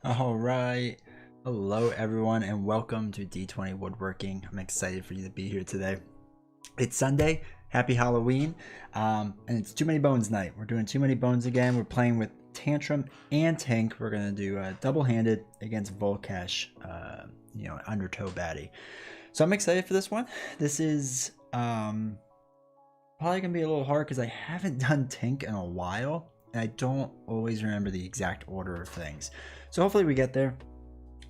All right. Hello, everyone, and welcome to D20 Woodworking. I'm excited for you to be here today. It's Sunday. Happy Halloween. And it's Too Many Bones night. We're doing Too Many Bones again. We're playing with Tantrum and Tink. We're going to do double-handed against Vol'Kesh, undertow baddie. So I'm excited for this one. This is probably going to be a little hard because I haven't done Tink in a while. And I don't always remember the exact order of things. So hopefully we get there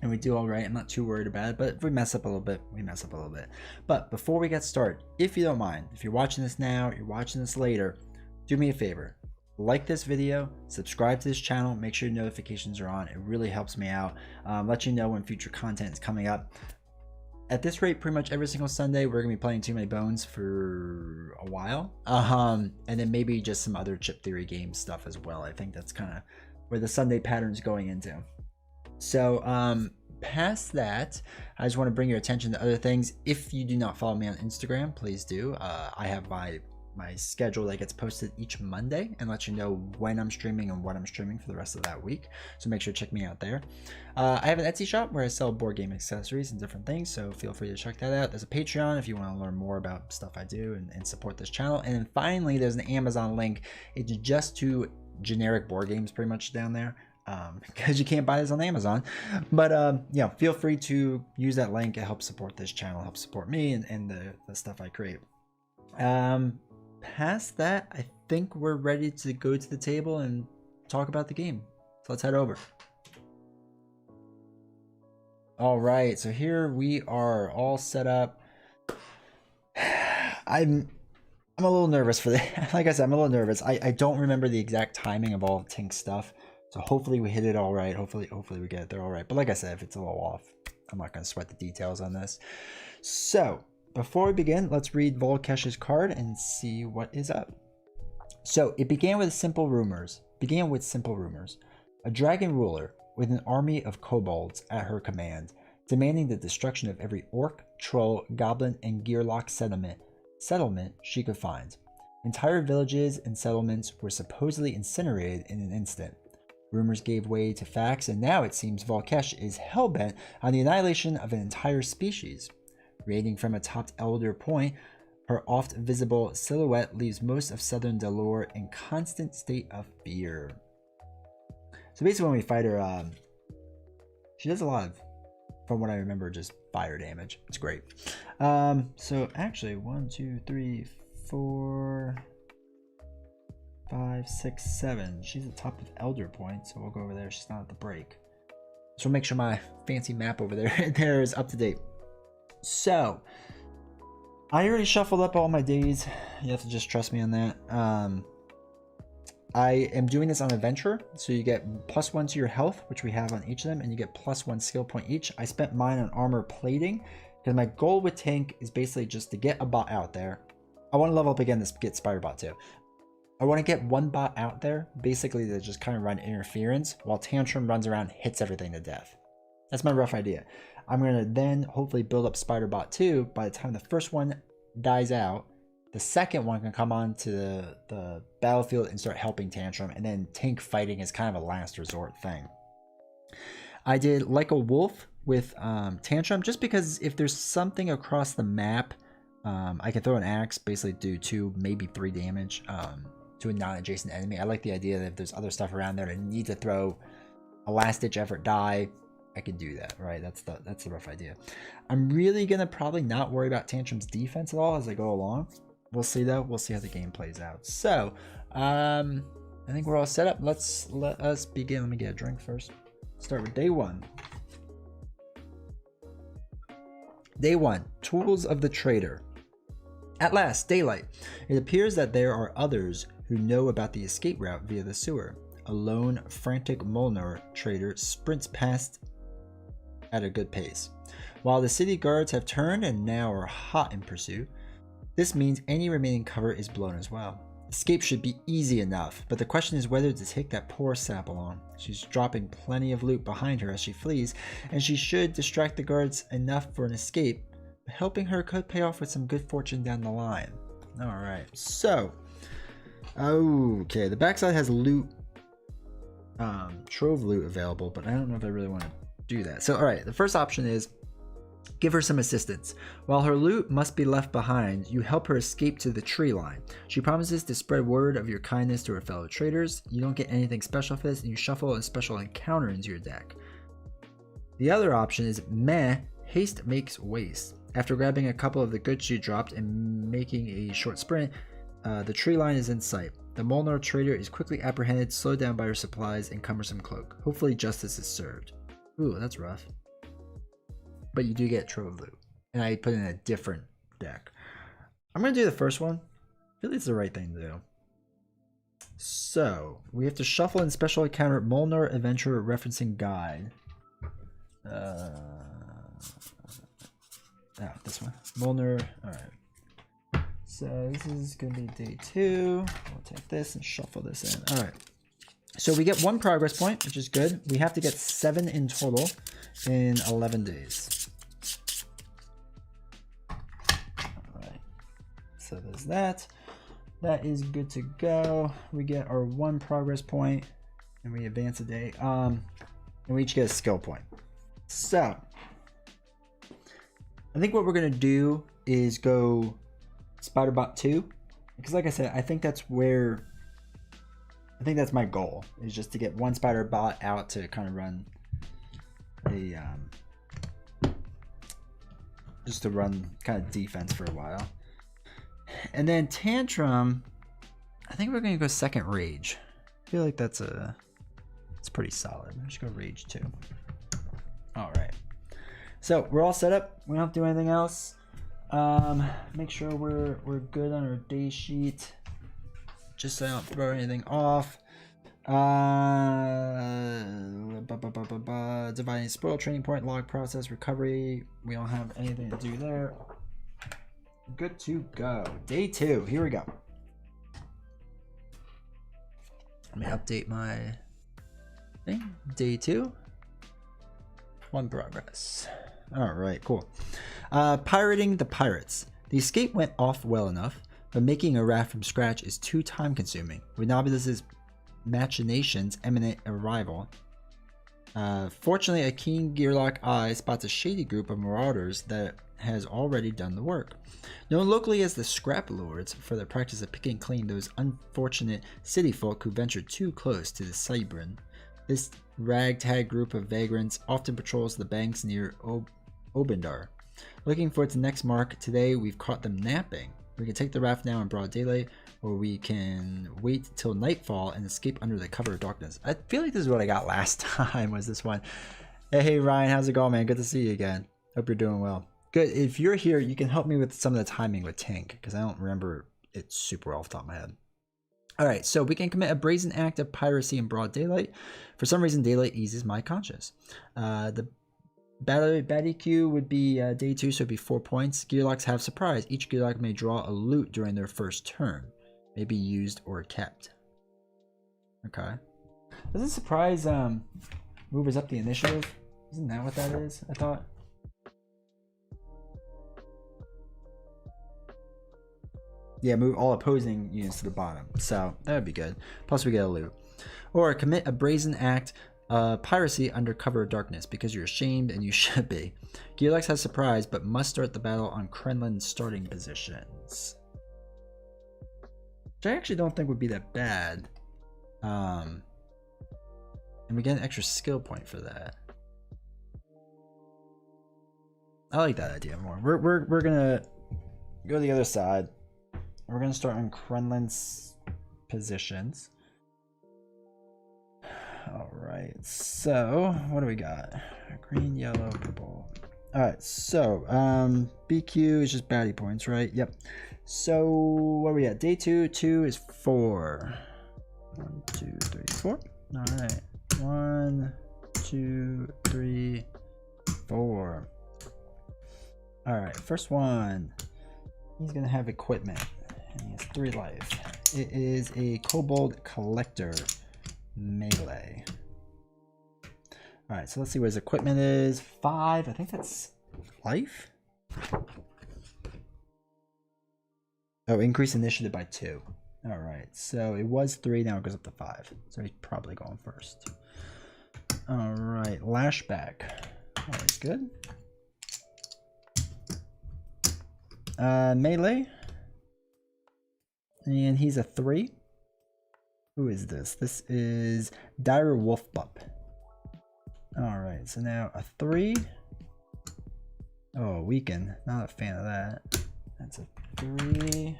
and we do all right. I'm not too worried about it, but if we mess up a little bit, we mess up a little bit. But before we get started, if you don't mind, if you're watching this now, you're watching this later, do me a favor. Like this video, subscribe to this channel, make sure your notifications are on. It really helps me out. Let you know when future content is coming up. At this rate, pretty much every single Sunday, we're gonna be playing Too Many Bones for a while, and then maybe just some other chip theory game stuff as well. I think that's kind of where the Sunday pattern's going into. So past that, I just want to bring your attention to other things. If you do not follow me on Instagram, please do. I have my schedule that gets posted each Monday and let you know when I'm streaming and what I'm streaming for the rest of that week. So make sure to check me out there. I have an Etsy shop where I sell board game accessories and different things, so feel free to check that out. There's a Patreon if you want to learn more about stuff I do and support this channel. And then finally, there's an Amazon link. It's just to generic board games pretty much down there, because you can't buy this on Amazon. But yeah, feel free to use that link. It helps support this channel, helps support me and the stuff I create. Past that, I think we're ready to go to the table and talk about the game. So let's head over. All right, so here we are all set up. I'm a little nervous for that. Like I said, I'm a little nervous. I don't remember the exact timing of all of Tink's stuff. So hopefully we hit it all right. Hopefully we get it there all right. But like I said, if it's a little off, I'm not going to sweat the details on this. So before we begin, let's read Vol'Kesh's card and see what is up. So it began with simple rumors. A dragon ruler with an army of kobolds at her command, demanding the destruction of every orc, troll, goblin, and gearlock settlement she could find. Entire villages and settlements were supposedly incinerated in an instant. Rumors gave way to facts, and now it seems Vol'Kesh is hellbent on the annihilation of an entire species. Radiating from atop Elder Point, her oft-visible silhouette leaves most of southern Delore in constant state of fear. So basically when we fight her, she does a lot of, from what I remember, just fire damage. It's great. So actually 1, 2, 3, 4, 5, 6, 7. She's at the top of Elder Point, so we'll go over there. She's not at the break. So we'll make sure my fancy map over there is up to date. So I already shuffled up all my days. You have to just trust me on that. I am doing this on adventure, so you get +1 to your health, which we have on each of them, and you get +1 skill point each. I spent mine on armor plating because my goal with Tank is basically just to get a bot out there. I want to level up again to get Spider Bot too. I want to get one bot out there, basically to just kind of run interference while Tantrum runs around and hits everything to death. That's my rough idea. I'm going to then hopefully build up Spider Bot 2. By the time the first one dies out, the second one can come on to the battlefield and start helping Tantrum, and then Tink fighting is kind of a last resort thing. I did like a wolf with Tantrum, just because if there's something across the map, I can throw an axe, basically do 2, maybe 3 damage to a non-adjacent enemy. I like the idea that if there's other stuff around there that need to throw a last-ditch effort die, I can do that, right? That's the rough idea. I'm really gonna probably not worry about Tantrum's defense at all as I go along. We'll see though. We'll see how the game plays out. So I think we're all set up. Let us begin. Let me get a drink first. Start with day 1. Day 1, tools of the trader. At last, daylight. It appears that there are others who know about the escape route via the sewer. A lone, frantic Molnar trader sprints past at a good pace. While the city guards have turned and now are hot in pursuit, this means any remaining cover is blown as well. Escape should be easy enough, but the question is whether to take that poor sap along. She's dropping plenty of loot behind her as she flees, and she should distract the guards enough for an escape, but helping her could pay off with some good fortune down the line. Alright, so okay, the backside has loot trove loot available, but I don't know if I really want to do that. So, all right, the first option is give her some assistance. While her loot must be left behind, you help her escape to the tree line. She promises to spread word of your kindness to her fellow traders. You don't get anything special for this, and you shuffle a special encounter into your deck. The other option is meh, haste makes waste. After grabbing a couple of the goods she dropped and making a short sprint, the tree line is in sight. The Molnar trader is quickly apprehended, slowed down by her supplies and cumbersome cloak. Hopefully justice is served. Ooh, that's rough. But you do get trove loot. And I put in a different deck. I'm going to do the first one. I feel like it's the right thing to do. So, we have to shuffle and special encounter Molnar Adventurer Referencing Guide. This one. Molnar. Alright. So, this is going to be day 2. We'll take this and shuffle this in. Alright. So, we get 1 progress point, which is good. We have to get 7 in total in 11 days. Alright. So, there's that. That is good to go. We get our 1 progress point and we advance a day. And we each get a skill point. So, I think what we're going to do is go Spiderbot 2. Because like I said, I think that's my goal, is just to get 1 Spiderbot out to kind of run a, just to run kind of defense for a while. And then Tantrum, I think we're going to go second Rage. I feel like it's pretty solid. Let's go Rage 2. All right. So we're all set up. We don't have to do anything else. Make sure we're good on our day sheet, just so I don't throw anything off. Dividing spoil, training point, log process, recovery. We don't have anything to do there. Good to go. Day 2. Here we go. Let me update my thing. Day 2. 1 progress. All right, cool. Pirating the pirates. The escape went off well enough, but making a raft from scratch is too time consuming. With Nobilus's machinations imminent arrival. Fortunately, a keen Gearlock eye spots a shady group of marauders that has already done the work. Known locally as the Scrap Lords for their practice of picking clean those unfortunate city folk who ventured too close to the Cybran. This ragtag group of vagrants often patrols the banks near Obendar. Looking for its next mark, today we've caught them napping. We can take the raft now in broad daylight, or we can wait till nightfall and escape under the cover of darkness. I feel like this is what I got last time, was this one. Hey Ryan, how's it going, man? Good to see you again. Hope you're doing well. Good. If you're here, you can help me with some of the timing with Tink, because I don't remember it super well off the top of my head. All right, so we can commit a brazen act of piracy in broad daylight. For some reason, daylight eases my conscience. The Batty Q would be day 2, so it'd be 4 points. Gearlocks have surprise. Each Gearlock may draw a loot during their first turn. May be used or kept. Okay. Doesn't surprise move us up the initiative? Isn't that what that is? I thought. Yeah, move all opposing units to the bottom. So that would be good. Plus we get a loot. Or commit a brazen act piracy under cover of darkness, because you're ashamed and you should be. Gearlocks has surprise, but must start the battle on Krenlin's starting positions. Which I actually don't think would be that bad. And we get an extra skill point for that. I like that idea more. We're gonna go to the other side. We're gonna start on Krenlin's positions. All right, so what do we got? Green, yellow, purple. All right, so BQ is just baddie points, right? Yep. So what are we at? Day 2. 2 is 4. 1, 2, 3, 4. All right. 1, 2, 3, 4. All right. First one. He's gonna have equipment. And he has 3 life. It is a Kobold Collector melee. All right, so let's see what his equipment is. 5. I think that's life. Oh, increase initiative by 2. All right, so it was 3, now it goes up to 5. So he's probably going first. All right, lashback. Always good. Melee. And he's a 3. Who is this? This is Dire Wolfbup. All right, so now a 3. Oh, weaken. Not a fan of that. That's a 3.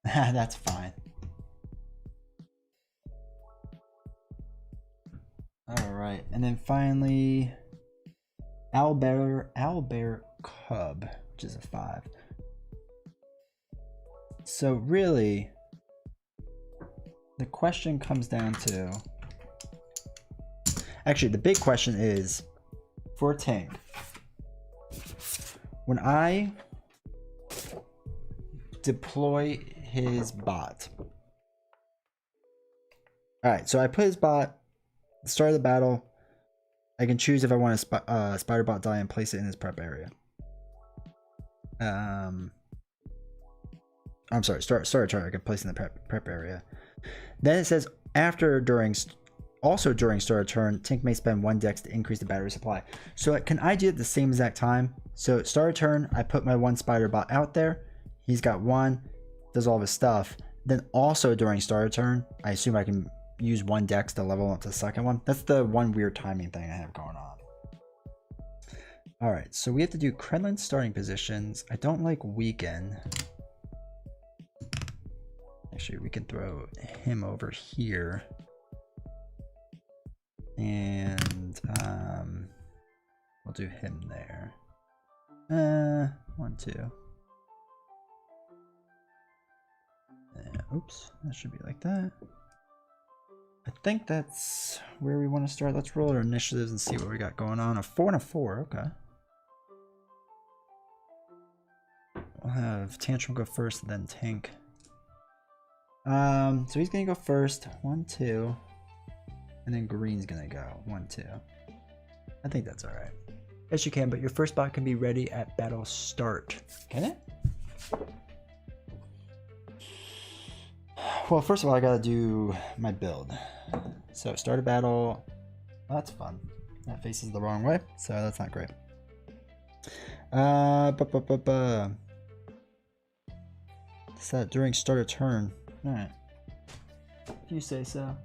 That's fine. All right, and then finally, Owlbear Cub, which is a 5. So really, the question comes down to, actually, the big question is for Tink. When I deploy his bot. All right, so I put his bot at the start of the battle. I can choose if I want a spider bot die and place it in his prep area. I'm sorry, start turn. I can place it in the prep area. Then it says also during start of turn, Tink may spend 1 dex to increase the battery supply. So can I do it at the same exact time? So start of turn, I put my 1 spider bot out there. He's got 1, does all of his stuff. Then also during start of turn, I assume I can use 1 dex to level up to the second one. That's the one weird timing thing I have going on. All right, so we have to do Krellin's starting positions. I don't like weaken. Actually, we can throw him over here. And we'll do him there. 1, 2. Oops, that should be like that. I think that's where we want to start. Let's roll our initiatives and see what we got going on. A 4 and a 4, okay. We'll have Tantrum go first, and then Tink. So he's gonna go first. 1, 2. And then green's gonna go 1, 2. I think that's all right. Yes, you can, but your first bot can be ready at battle start. Can it? Well, first of all, I gotta do my build. So start a battle. Well, that's fun. That faces the wrong way, so that's not great. Set during start of turn. All right. If you say so.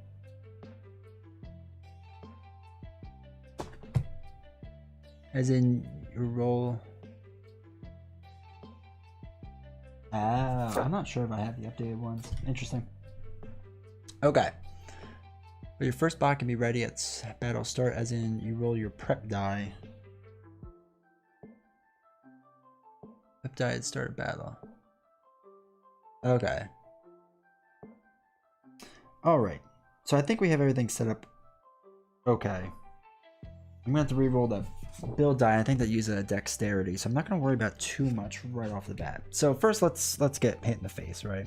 As in your roll. I'm not sure if I have the updated ones. Interesting. Okay. But your first bot can be ready at battle start, as in you roll your prep die. Prep die at start of battle. Okay. Alright. So I think we have everything set up. Okay. I'm gonna have to re-roll that build die. I think that uses a dexterity, so I'm not going to worry about too much right off the bat. So first, let's get hit in the face, right?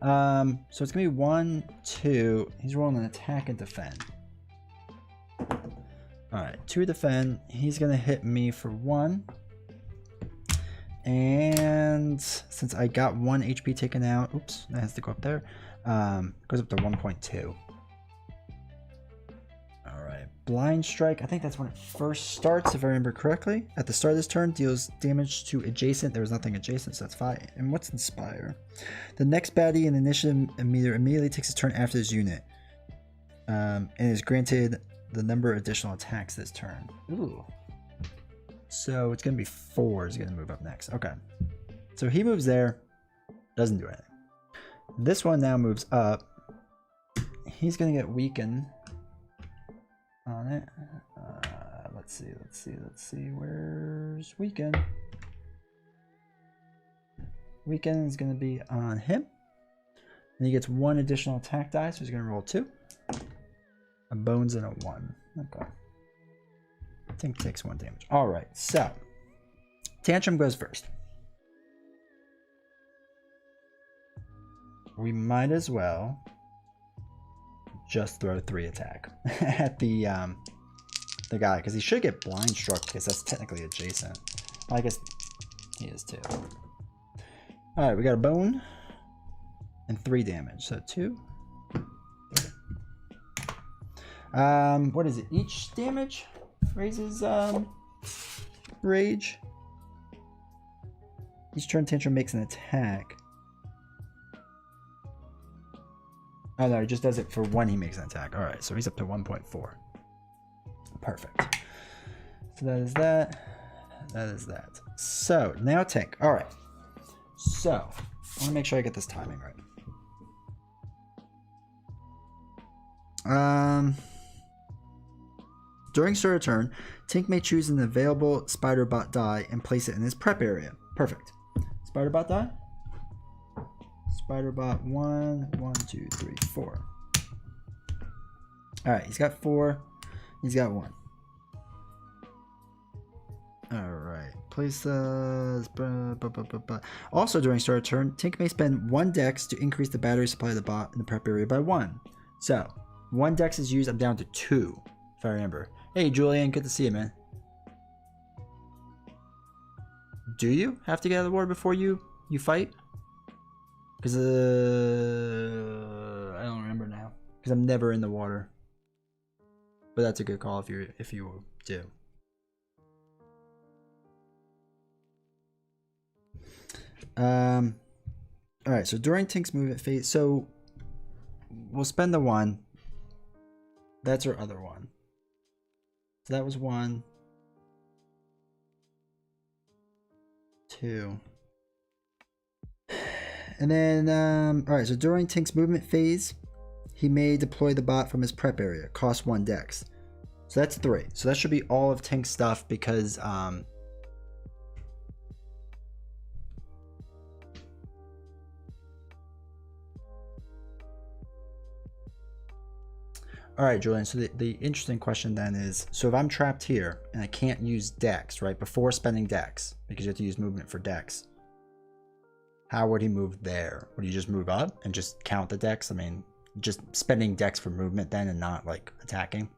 So it's gonna be 1, 2. He's rolling an attack and defend. All right, 2 defend. He's gonna hit me for 1, and since I got 1 HP taken out, oops, that has to go up there. Goes up to 1.2. Blind Strike, I think that's when it first starts, if I remember correctly. At the start of this turn, deals damage to adjacent. There was nothing adjacent, so that's fine. And what's Inspire? The next baddie in the initiative immediately takes a turn after this unit. And is granted the number of additional attacks this turn. Ooh. So it's going to be 4 is going to move up next. Okay. So he moves there. Doesn't do anything. This one now moves up. He's going to get weakened on it. Let's see. Where's weaken? Weaken is going to be on him. And he gets 1 additional attack die, so he's going to roll 2. A bones and a 1. Okay. Tink takes 1 damage. All right, so Tantrum goes first. We might as well just throw 3 attack at the guy, because he should get blind struck because that's technically adjacent. Well, I guess he is too. All right, we got a bone and 3 damage, so 2. What is it? Each damage raises rage. Each turn Tantrum makes an attack. Oh no, he just does it for when he makes an attack. Alright, so he's up to 1.4. Perfect. So that is that. That is that. So, now Tink. Alright. So, I want to make sure I get this timing right. During start of turn, Tink may choose an available spider bot die and place it in his prep area. Perfect. Spider bot die? Spider bot 1, 1, 2, 3, 4. Alright, he's got 4. He's got 1. Alright. Place also during start of turn, Tink may spend 1 dex to increase the battery supply of the bot in the prep area by 1. So, 1 dex is used, I'm down to 2, if I remember. Hey Julian, good to see you, man. Do you have to get out of the water before you fight? Because I don't remember now. Because I'm never in the water. But that's a good call if you do. Alright, so during Tink's movement phase, so we'll spend the 1. That's our other 1. So that was 1. 2. And then, alright, so during Tink's movement phase, he may deploy the bot from his prep area. Cost 1 dex. So that's 3. So that should be all of Tink's stuff because, alright, Julian, so the interesting question then is, so if I'm trapped here and I can't use dex, right, before spending dex, because you have to use movement for dex, how would he move there? Would he just move up and just count the dex? I mean, just spending dex for movement then and not, like, attacking?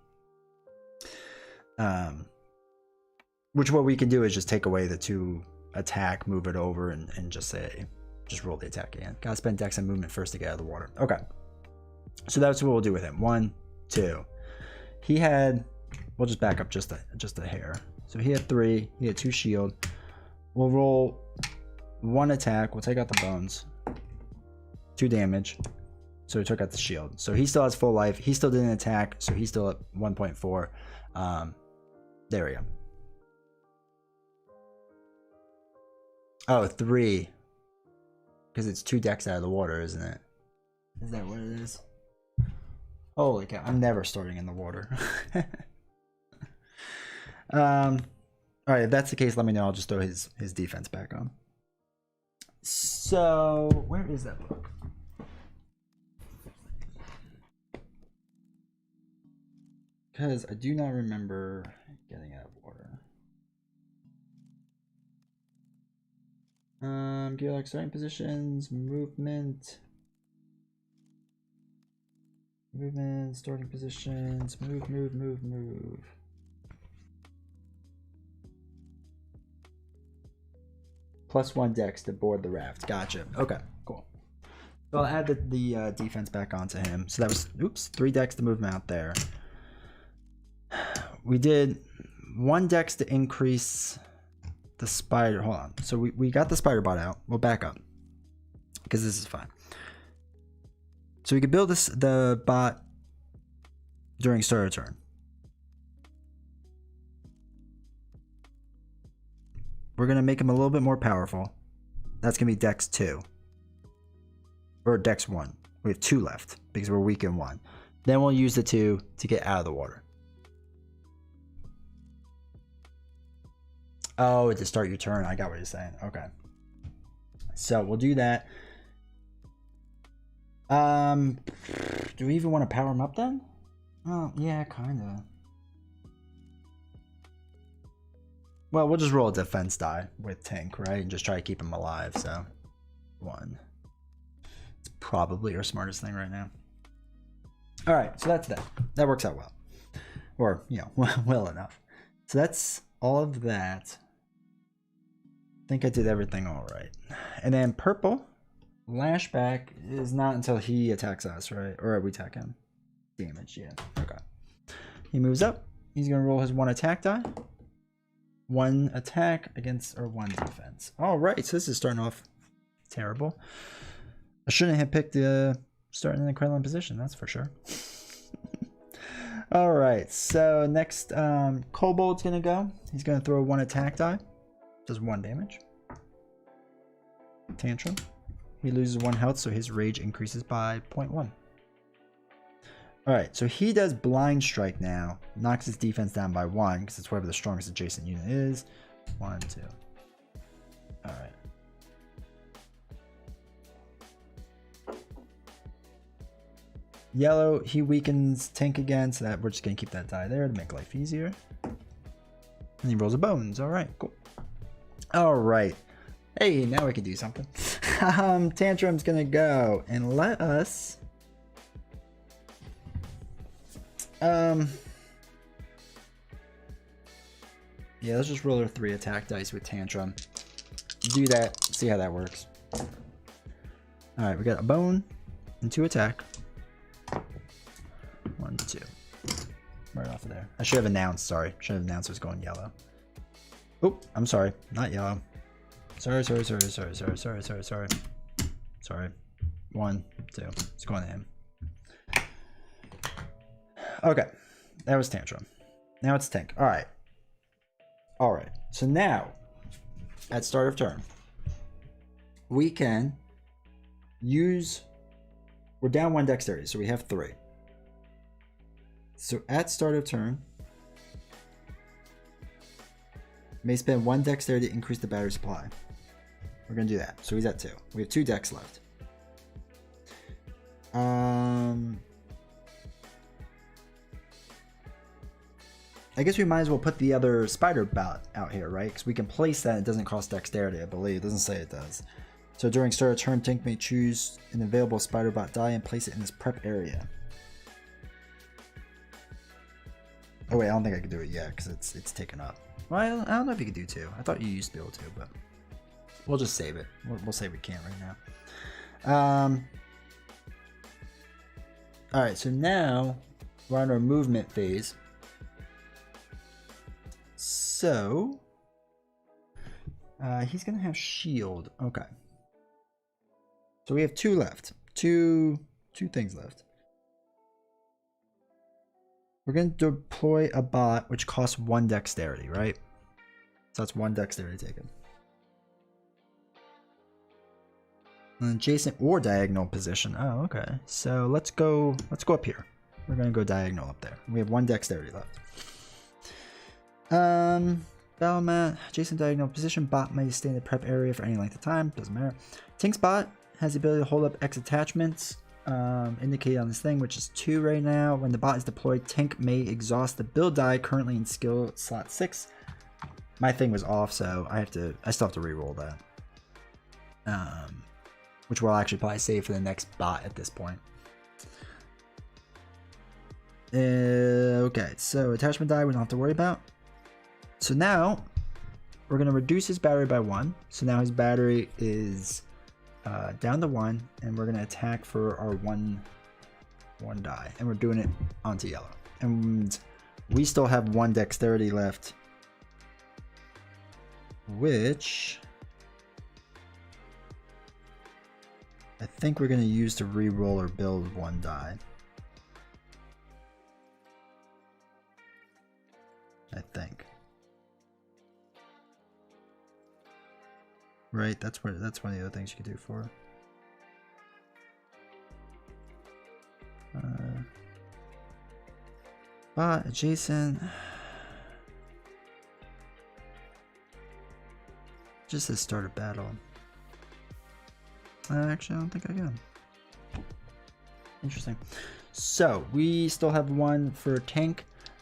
Which what we can do is just take away the 2 attack, move it over, and just say, just roll the attack again. Gotta spend dex and movement first to get out of the water. Okay. So that's what we'll do with him. 1, 2. He had, we'll just back up just a hair. So he had 3. He had 2 shield. We'll roll 1 attack. We'll take out the bones. 2 damage. So he took out the shield. So he still has full life. He still didn't attack. So he's still at 1.4. There we go. Oh, 3. Because it's 2 decks out of the water, isn't it? Is that what it is? Holy cow, I'm never starting in the water. Alright, if that's the case, let me know. I'll just throw his defense back on. So, where is that book? Because I do not remember getting out of water. Gear lock starting positions, movement. Movement, starting positions, move. +1 dex to board the raft. Gotcha. Okay, cool. So I'll add the defense back onto him. So that was, oops, 3 dex to move him out there. We did 1 dex to increase the spider. Hold on. So we got the spider bot out. We'll back up because this is fine. So we could build the bot during start of turn. We're going to make him a little bit more powerful. That's going to be dex 2. Or dex 1. We have 2 left because we're weak in 1. Then we'll use the 2 to get out of the water. Oh, to start your turn. I got what you're saying. Okay. So we'll do that. Do we even want to power him up then? Oh, yeah, kind of. Well, we'll just roll a defense die with Tink, right? And just try to keep him alive, so. 1. It's probably our smartest thing right now. Alright, so that's that. That works out well. Or, you know, well enough. So that's all of that. think I did everything all right. And then purple, lashback is not until he attacks us, right? Or we attack him. Damage, yeah. Okay. He moves up. He's going to roll his 1 attack die. 1 attack against, or 1 defense. All right, so this is starting off terrible. I shouldn't have picked the starting in the Krellin position, that's for sure. All right, so next, Kobold's going to go. He's going to throw 1 attack die. Does 1 damage. Tantrum. He loses 1 health, so his rage increases by 0.1. Alright, so he does Blind Strike now. Knocks his defense down by 1, because it's whatever the strongest adjacent unit is. 1, 2. Alright. Yellow, he weakens Tink again, so that we're just going to keep that die there to make life easier. And he rolls a bones. Alright, cool. Alright. Hey, now we can do something. Tantrum's going to go and let us... yeah, let's just roll our 3 attack dice with Tantrum. Do that, see how that works. Alright, we got a bone and 2 attack. 1, 2. Right off of there. I should have announced, sorry. Should have announced it was going yellow. Oh, I'm sorry. Not yellow. Sorry. 1, 2. It's going to him. Okay, that was Tantrum. Now it's Tink. Alright. Alright, so now, at start of turn, we can use... We're down 1 dexterity, so we have 3. So at start of turn, may spend 1 dexterity to increase the battery supply. We're going to do that. So he's at 2. We have 2 dex left. I guess we might as well put the other spider bot out here, right? Because we can place that. It doesn't cost dexterity, I believe. It doesn't say it does. So during start of turn, Tink may choose an available spider bot die and place it in his prep area. Oh wait, I don't think I can do it yet because it's taken up. Well, I don't know if you could do 2. I thought you used to be able to, but we'll just save it. We'll say we can't right now. All right, so now we're on our movement phase. So he's gonna have shield. Okay. So we have 2 left. Two things left. We're gonna deploy a bot which costs 1 dexterity, right? So that's 1 dexterity taken. An adjacent or diagonal position. Oh, okay. So let's go up here. We're gonna go diagonal up there. We have 1 dexterity left. Battle mat, adjacent diagonal position. Bot may stay in the prep area for any length of time. Doesn't matter. Tink's bot has the ability to hold up X attachments indicated on this thing, which is 2 right now. When the bot is deployed, Tink may exhaust the build die currently in skill slot 6. My thing was off, so I still have to re-roll that. Which we'll actually probably save for the next bot at this point. Okay, so attachment die we don't have to worry about. So now we're going to reduce his battery by 1. So now his battery is down to 1, and we're going to attack for our 1 die. And we're doing it onto yellow. And we still have 1 dexterity left, which I think we're going to use to re-roll or build 1 die. I think. Right, that's one of the other things you can do for bot adjacent. Just to start a battle. Actually, I don't think I can. Interesting. So we still have 1 for Tink,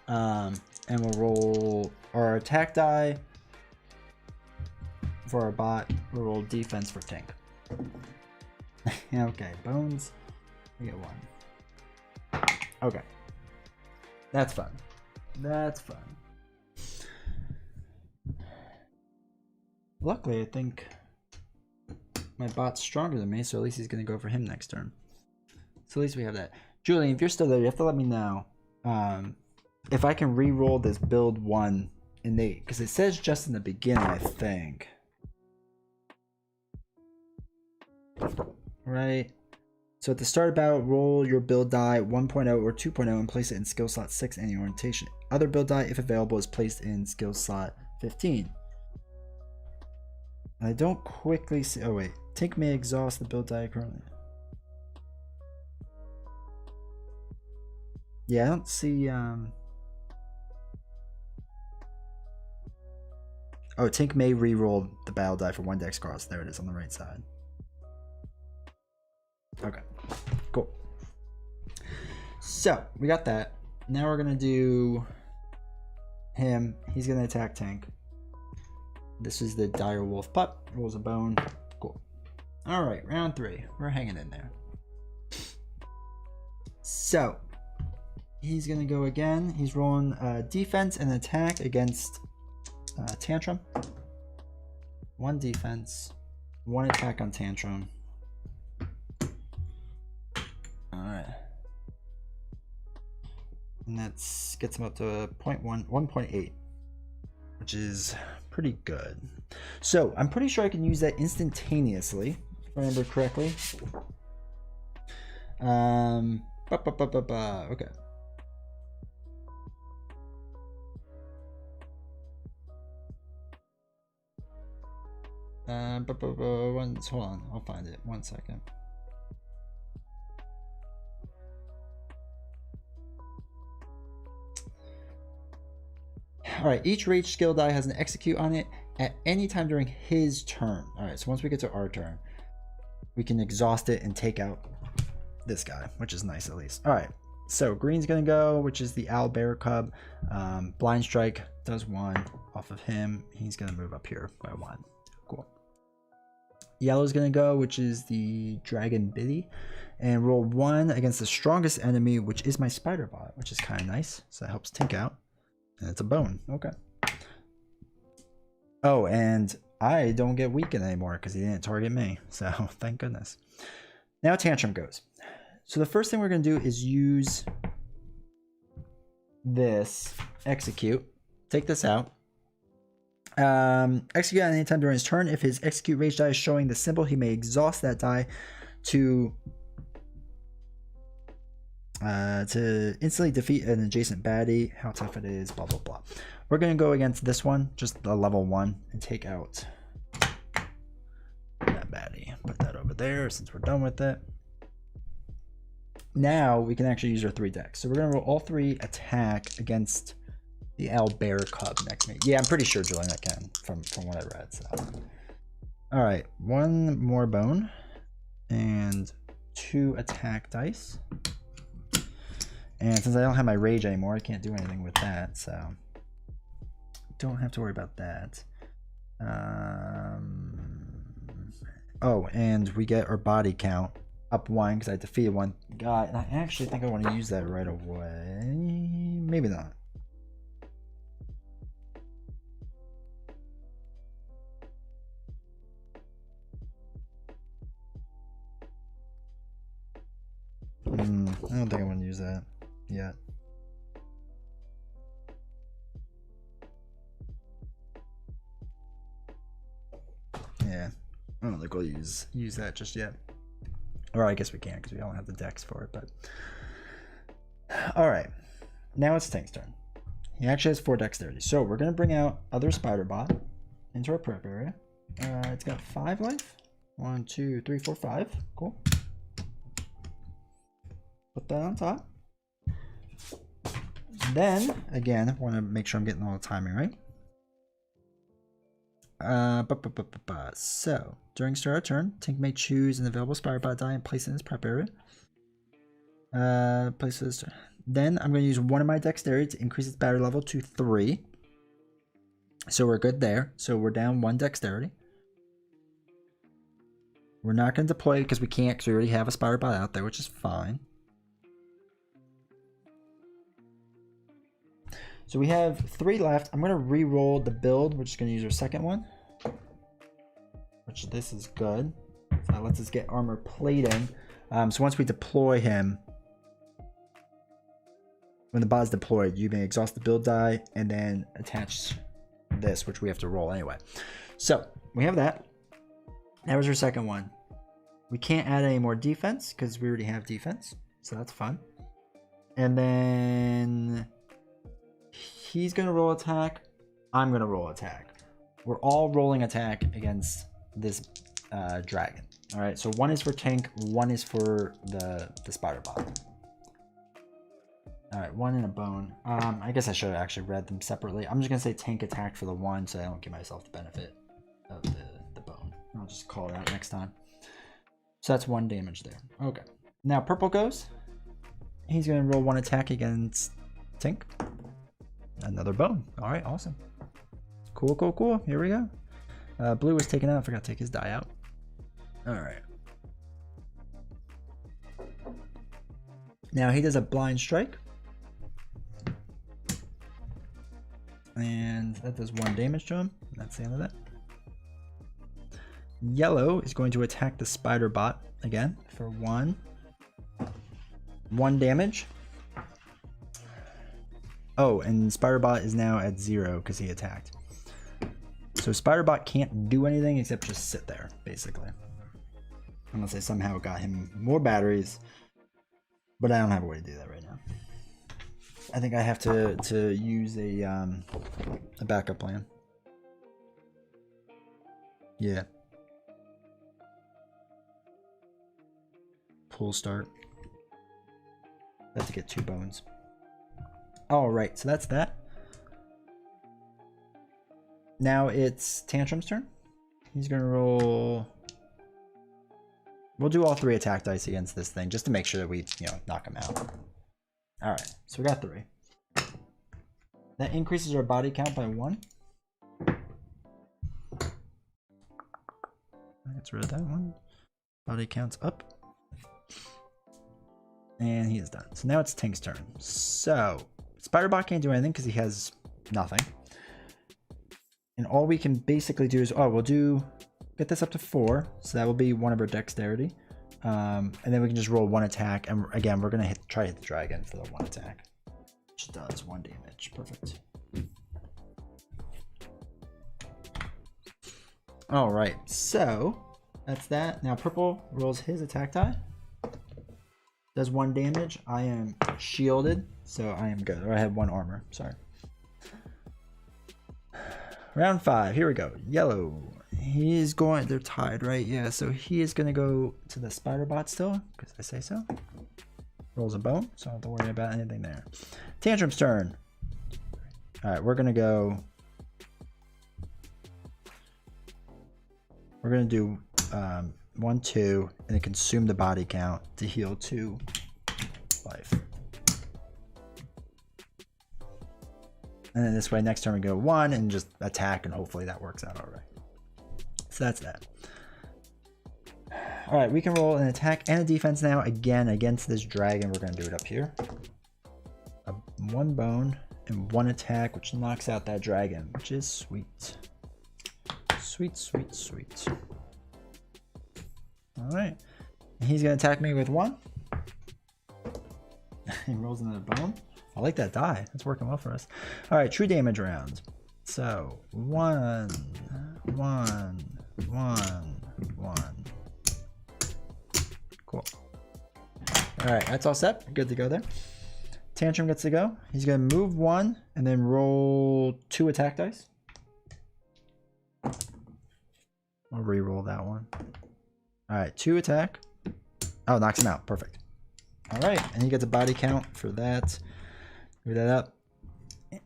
and we'll roll our attack die. For our bot, we'll roll defense for Tink. Okay, bones. We get 1. Okay. That's fun. That's fun. Luckily, I think my bot's stronger than me, so at least he's going to go for him next turn. So at least we have that. Julian, if you're still there, you have to let me know if I can re-roll this build 1 innate, because it says just in the beginning, I think. Right. So at the start of battle, roll your build die 1.0 or 2.0 and place it in skill slot 6 in your orientation. Other build die, if available, is placed in skill slot 15. I don't quickly see. Oh wait, Tink may exhaust the build die currently. Yeah, I don't see. Oh, Tink may re-roll the battle die for 1 dex cross. There it is on the right side. Okay, cool. So we got that. Now we're gonna do him. He's gonna attack Tank. This is the dire wolf pup. Rolls a bone. Cool. All right, round 3. We're hanging in there. So he's gonna go again. He's rolling defense and attack against Tantrum. 1 defense, 1 attack on Tantrum. Alright. And that gets him up to 1.8, which is pretty good. So I'm pretty sure I can use that instantaneously, if I remember correctly. Okay. Hold on, I'll find it. 1 second. All right, each rage skill die has an execute on it at any time during his turn. All right, so once we get to our turn, we can exhaust it and take out this guy, which is nice at least. All right, so green's gonna go, which is the owl bear cub. Blind strike does 1 off of him. He's gonna move up here by 1. Cool. Yellow's gonna go, which is the dragon biddy, and roll 1 against the strongest enemy, which is my spider bot, which is kind of nice. So that helps Tink out. And it's a bone. Okay. Oh, and I don't get weakened anymore because he didn't target me. So thank goodness. Now Tantrum goes. So the first thing we're going to do is use this execute. Take this out. Execute at any time during his turn. If his execute rage die is showing the symbol, he may exhaust that die to instantly defeat an adjacent baddie, how tough it is, blah blah blah. We're gonna go against this one, just the level 1, and take out that baddie. Put that over there since we're done with it. Now we can actually use our 3 decks. So we're gonna roll all 3 attack against the owl bear cub next to me. Yeah, I'm pretty sure, Julian, I can from what I read. So all right, 1 more bone and 2 attack dice. And since I don't have my rage anymore, I can't do anything with that, so don't have to worry about that. Oh, and we get our body count up 1 because I defeated 1 guy, and I actually think I want to use that right away. Maybe not. I don't think I want to use that yet. Yeah, I don't think we'll use that just yet. Or I guess we can't because we don't have the dex for it. But all right, now it's Tank's turn. He actually has 4 dexterity, so we're gonna bring out other spider bot into our prep area. It's got 5 life. 1, 2, 3, 4, 5. Cool. Put that on top. Then, again, I want to make sure I'm getting all the timing right. So, during start of turn, Tink may choose an available spider bot die and place it in his prep area. Then I'm going to use 1 of my dexterity to increase its battery level to 3. So we're good there. So we're down 1 dexterity. We're not going to deploy it because we can't, because we already have a spider bot out there, which is fine. So we have 3 left. I'm going to re-roll the build. We're just going to use our second one. which this is good. So that lets us get armor plating. So once we deploy him, when the bot's deployed, you may exhaust the build die and then attach this, which we have to roll anyway. So we have that. That was our second one. We can't add any more defense because we already have defense, so that's fun. And then he's gonna roll attack. I'm gonna roll attack. We're all rolling attack against this dragon. All right, so one is for Tink, one is for the spider bot. All right, one and a bone. I guess I should have actually read them separately. I'm just gonna say Tink attacked for the one, so I don't give myself the benefit of the bone. I'll just call it out next time. So that's 1 damage there. Okay. Now purple goes. He's gonna roll 1 attack against Tink. Another bone. All right, awesome. Cool, cool, cool. Here we go. Blue was taken out. I forgot to take his die out. All right. Now he does a blind strike. And that does 1 damage to him. That's the end of that. Yellow is going to attack the spider bot again for 1 damage. Oh, and spider bot is now at 0 because he attacked. So spider bot can't do anything except just sit there, basically. Unless I somehow got him more batteries. But I don't have a way to do that right now. I think I have to use a backup plan. Yeah. Pull start. I have to get 2 bones. All right, so that's that. Now it's Tantrum's turn. He's gonna roll. We'll do all 3 attack dice against this thing just to make sure that we, knock him out. All right, so we got 3. That increases our body count by 1. Gets rid of that one. Body count's up. And he is done. So now it's Tink's turn. So Spiderbot can't do anything because he has nothing. And all we can basically do is, we'll get this up to 4. So that will be 1 of our dexterity. And then we can just roll 1 attack. And again, we're going to try to hit the dragon for the 1 attack. Which does 1 damage. Perfect. All right. So that's that. Now purple rolls his attack die. Does 1 damage. I am shielded, so I am good. Or I have 1 armor. Sorry. Round 5. Here we go. Yellow. He is going. They're tied, right? Yeah. So he is going to go to the spider bot still, because I say so. Rolls a bone, so I don't have to worry about anything there. Tantrum's turn. All right, we're going to go. We're going to do 1, 2, and then consume the body count to heal 2 life. And then this way, next turn we go 1 and just attack, and hopefully that works out all right. So that's that. All right, we can roll an attack and a defense now. Again, against this dragon, we're going to do it up here. 1 bone and 1 attack, which knocks out that dragon, which is sweet. Sweet, sweet, sweet. All right. And he's going to attack me with 1. He rolls another bone. I like that die. That's working well for us. All right, true damage round. So 1, 1, 1, 1. Cool. All right, that's all set. Good to go there. Tantrum gets to go. He's going to move 1 and then roll 2 attack dice. I'll re-roll that one. All right, 2 attack. Oh, knocks him out. Perfect. All right, and he gets a body count for that. Move that up.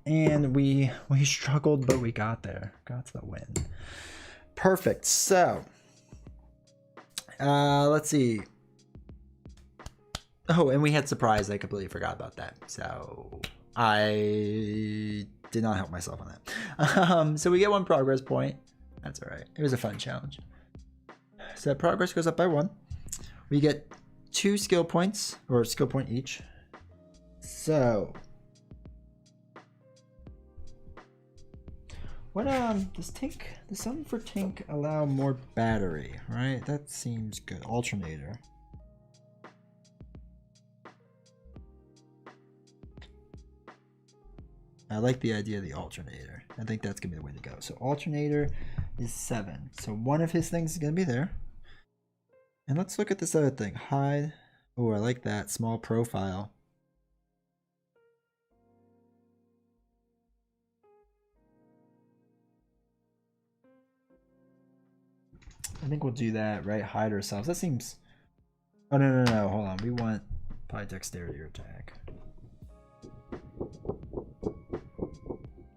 And we struggled, but we got there. Got to the win. Perfect. So, let's see. Oh, and we had surprise. I completely forgot about that. So I did not help myself on that. So we get 1 progress point. That's all right. It was a fun challenge. So that progress goes up by 1. We get 2 skill points, or skill point each. So What does something for Tink allow more battery, right? That seems good. Alternator. I like the idea of the alternator. I think that's gonna be the way to go. So alternator is 7. So one of his things is gonna be there. And let's look at this other thing. Hide. Oh, I like that. Small profile. I think we'll do that, right? Hide ourselves. That seems... Oh, no. Hold on. We want probably dexterity or attack.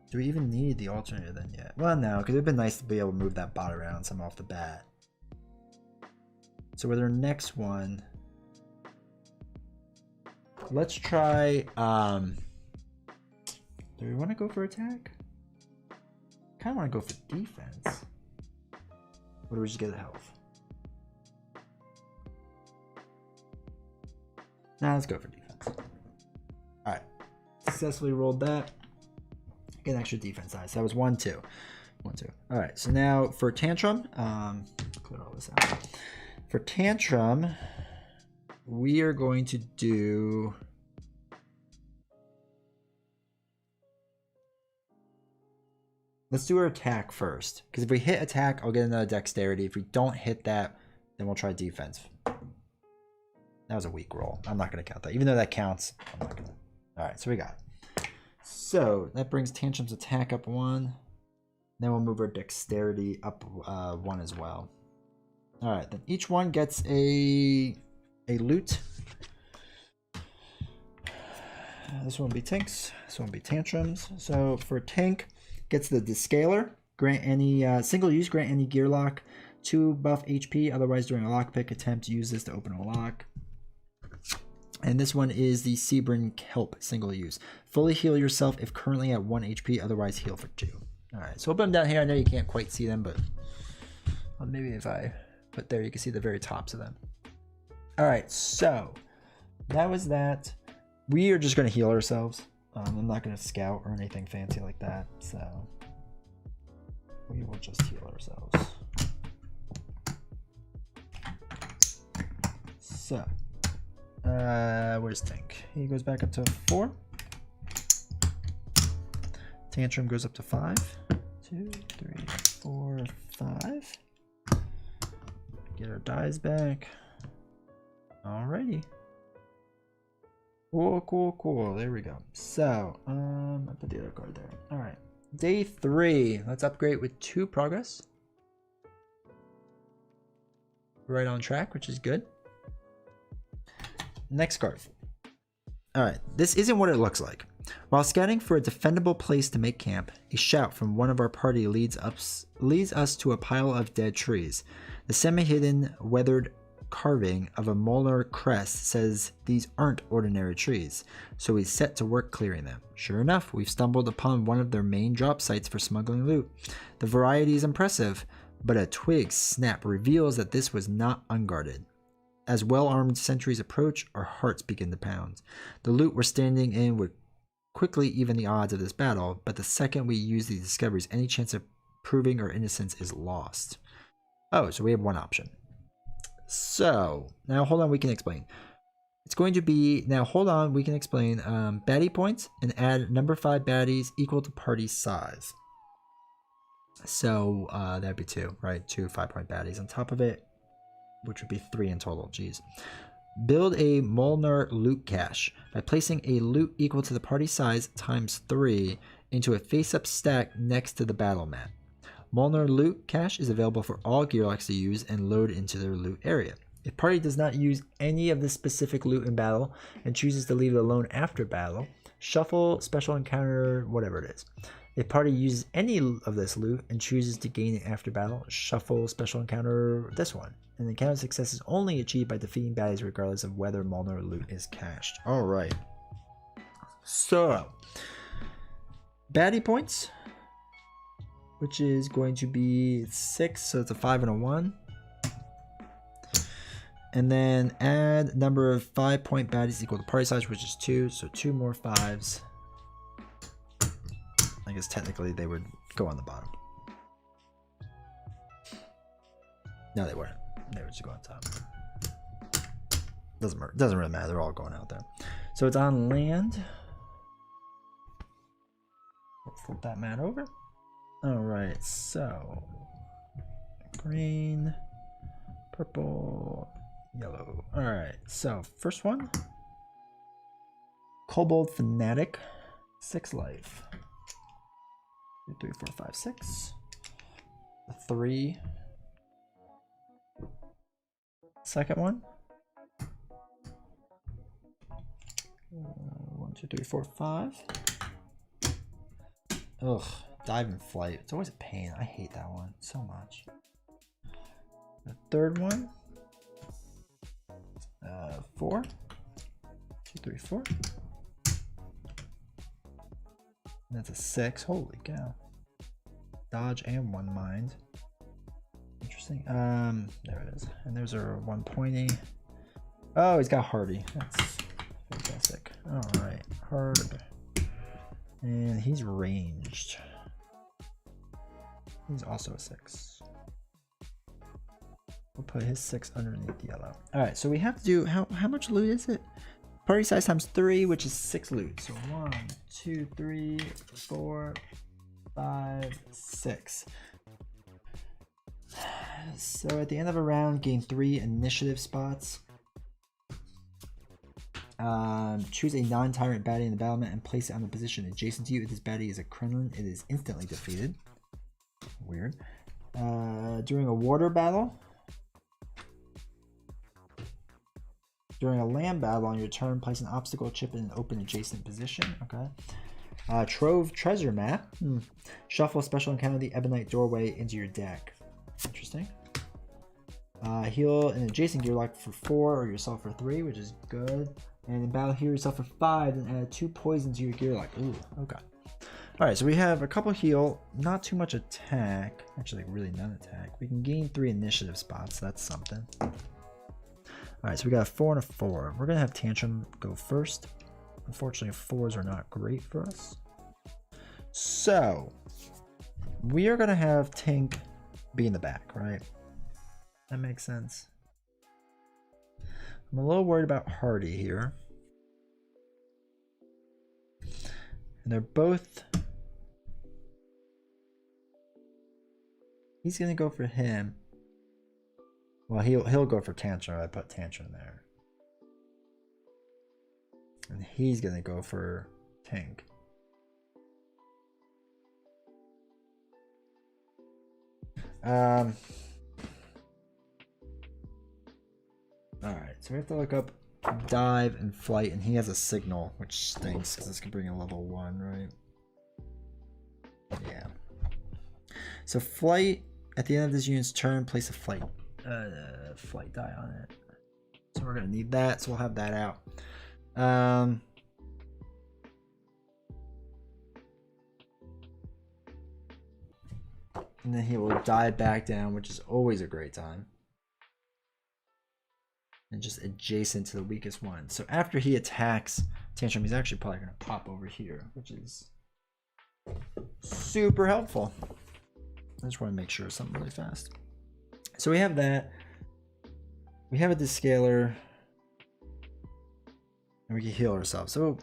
Do we even need the alternator then yet? Well, no, because it'd been nice to be able to move that bot around some off the bat. So with our next one, let's try, do we want to go for attack? Kind of want to go for defense. Or do we just get the health? Nah, let's go for defense. Alright. Successfully rolled that. Get an extra defense dice. That was 1, 2. 1, 2. Alright, so now for Tantrum, clear all this out. For Tantrum, we are going to do... Let's do our attack first. Because if we hit attack, I'll get another dexterity. If we don't hit that, then we'll try defense. That was a weak roll. I'm not going to count that. Even though that counts, I'm not going to. Alright, so we got it. So that brings Tantrum's attack up 1. Then we'll move our dexterity up 1 as well. Alright, then each one gets a loot. This one will be Tink's. This one will be Tantrum's. So for Tink, gets the Descaler. Grant any single use, grant any gear lock 2 buff HP. Otherwise, during a lockpick attempt, use this to open a lock. And this one is the Sebring Kelp, single use. Fully heal yourself if currently at 1 HP. Otherwise, heal for 2. Alright, so we'll put them down here. I know you can't quite see them, but well, maybe if I put there, you can see the very tops of them. Alright, so that was that. We are just going to heal ourselves. I'm not going to scout or anything fancy like that, so we will just heal ourselves. So, where's Tink? He goes back up to 4. Tantrum goes up to 5. 2, 3, 4, 5. Get our dies back. Alrighty. Cool. There we go. So, I put the other card there. Alright. Day 3. Let's upgrade with 2 progress. Right on track, which is good. Next card. Alright, this isn't what it looks like. While scouting for a defendable place to make camp, a shout from one of our party leads us to a pile of dead trees. The semi-hidden, weathered carving of a molar crest says these aren't ordinary trees, so we set to work clearing them. Sure enough, we've stumbled upon one of their main drop sites for smuggling loot. The variety is impressive, but a twig snap reveals that this was not unguarded. As well-armed sentries approach, our hearts begin to pound. The loot we're standing in would quickly even the odds of this battle, but the second we use these discoveries, any chance of proving our innocence is lost. Oh, so we have one option. So, now hold on, we can explain. It's going to be, now hold on, we can explain, baddie points and add number 5 baddies equal to party size. So, that'd be 2, right? 2 5-point baddies on top of it, which would be 3 in total, geez. Build a Molnar loot cache by placing a loot equal to the party size times 3 into a face-up stack next to the battle mat. Molnar loot cache is available for all gearlocks to use and load into their loot area. If party does not use any of this specific loot in battle and chooses to leave it alone after battle, shuffle, special encounter, whatever it is. If party uses any of this loot and chooses to gain it after battle, shuffle, special encounter, this one. And the encounter success is only achieved by defeating baddies regardless of whether Molnar loot is cached. Alright. So, baddie points, which is going to be 6, so it's a 5 and a 1. And then add number of 5-point baddies equal to party size, which is 2, so 2 more 5s. I guess technically they would go on the bottom. No, they weren't. They were just going on top. Doesn't really matter. They're all going out there. So it's on land. We'll flip that mat over. All right. So green, purple, yellow. All right. So first one. Kobold Fanatic, 6 life. 2, 3, 4, 5, 6. 3. Second one. 1, 2, 3, 4, 5. Ugh, dive and flight. It's always a pain. I hate that one so much. The third one. 4. 2, 3, 4. And that's a 6. Holy cow. Dodge and 1 mind. Interesting. There it is. And there's our 1 pointy. Oh, he's got Hardy. That's fantastic. Alright. Hard. And he's ranged. He's also a 6. We'll put his 6 underneath the yellow. Alright, so we have to do how much loot is it? Party size times 3, which is 6 loot. So 1, 2, 3, 4, 5, 6. So at the end of a round, gain 3 initiative spots. Choose a non-tyrant baddie in the battlement and place it on the position adjacent to you. If this baddie is a Kremlin, it is instantly defeated. Weird. During a water battle. During a land battle on your turn, place an obstacle chip in an open adjacent position. Okay. Trove treasure map. Shuffle special encounter the Ebonite doorway into your deck. Interesting. Heal an adjacent gear lock for 4 or yourself for 3, which is good. And in battle, heal yourself for 5 and add 2 poison to your gear lock. Ooh, okay. Alright, so we have a couple heal, not too much attack. Actually, really none attack. We can gain 3 initiative spots. That's something. Alright, so we got a 4 and a 4. We're going to have Tantrum go first. Unfortunately, 4s are not great for us. So, we are going to have Tink be in the back, right? That makes sense. I'm a little worried about Hardy here. And they're both... He's going to go for him. Well, he'll go for Tantrum. I put Tantrum there. And he's going to go for Tink. Alright, so we have to look up dive and flight, and he has a signal, which stinks because this could bring a level 1, right? Yeah. So flight, at the end of this unit's turn, place a flight die on it. So we're going to need that, so we'll have that out. And then he will dive back down, which is always a great time. And just adjacent to the weakest one. So after he attacks Tantrum, he's actually probably going to pop over here, which is super helpful. I just want to make sure of something really fast. So we have that. We have a Descaler. And we can heal ourselves. So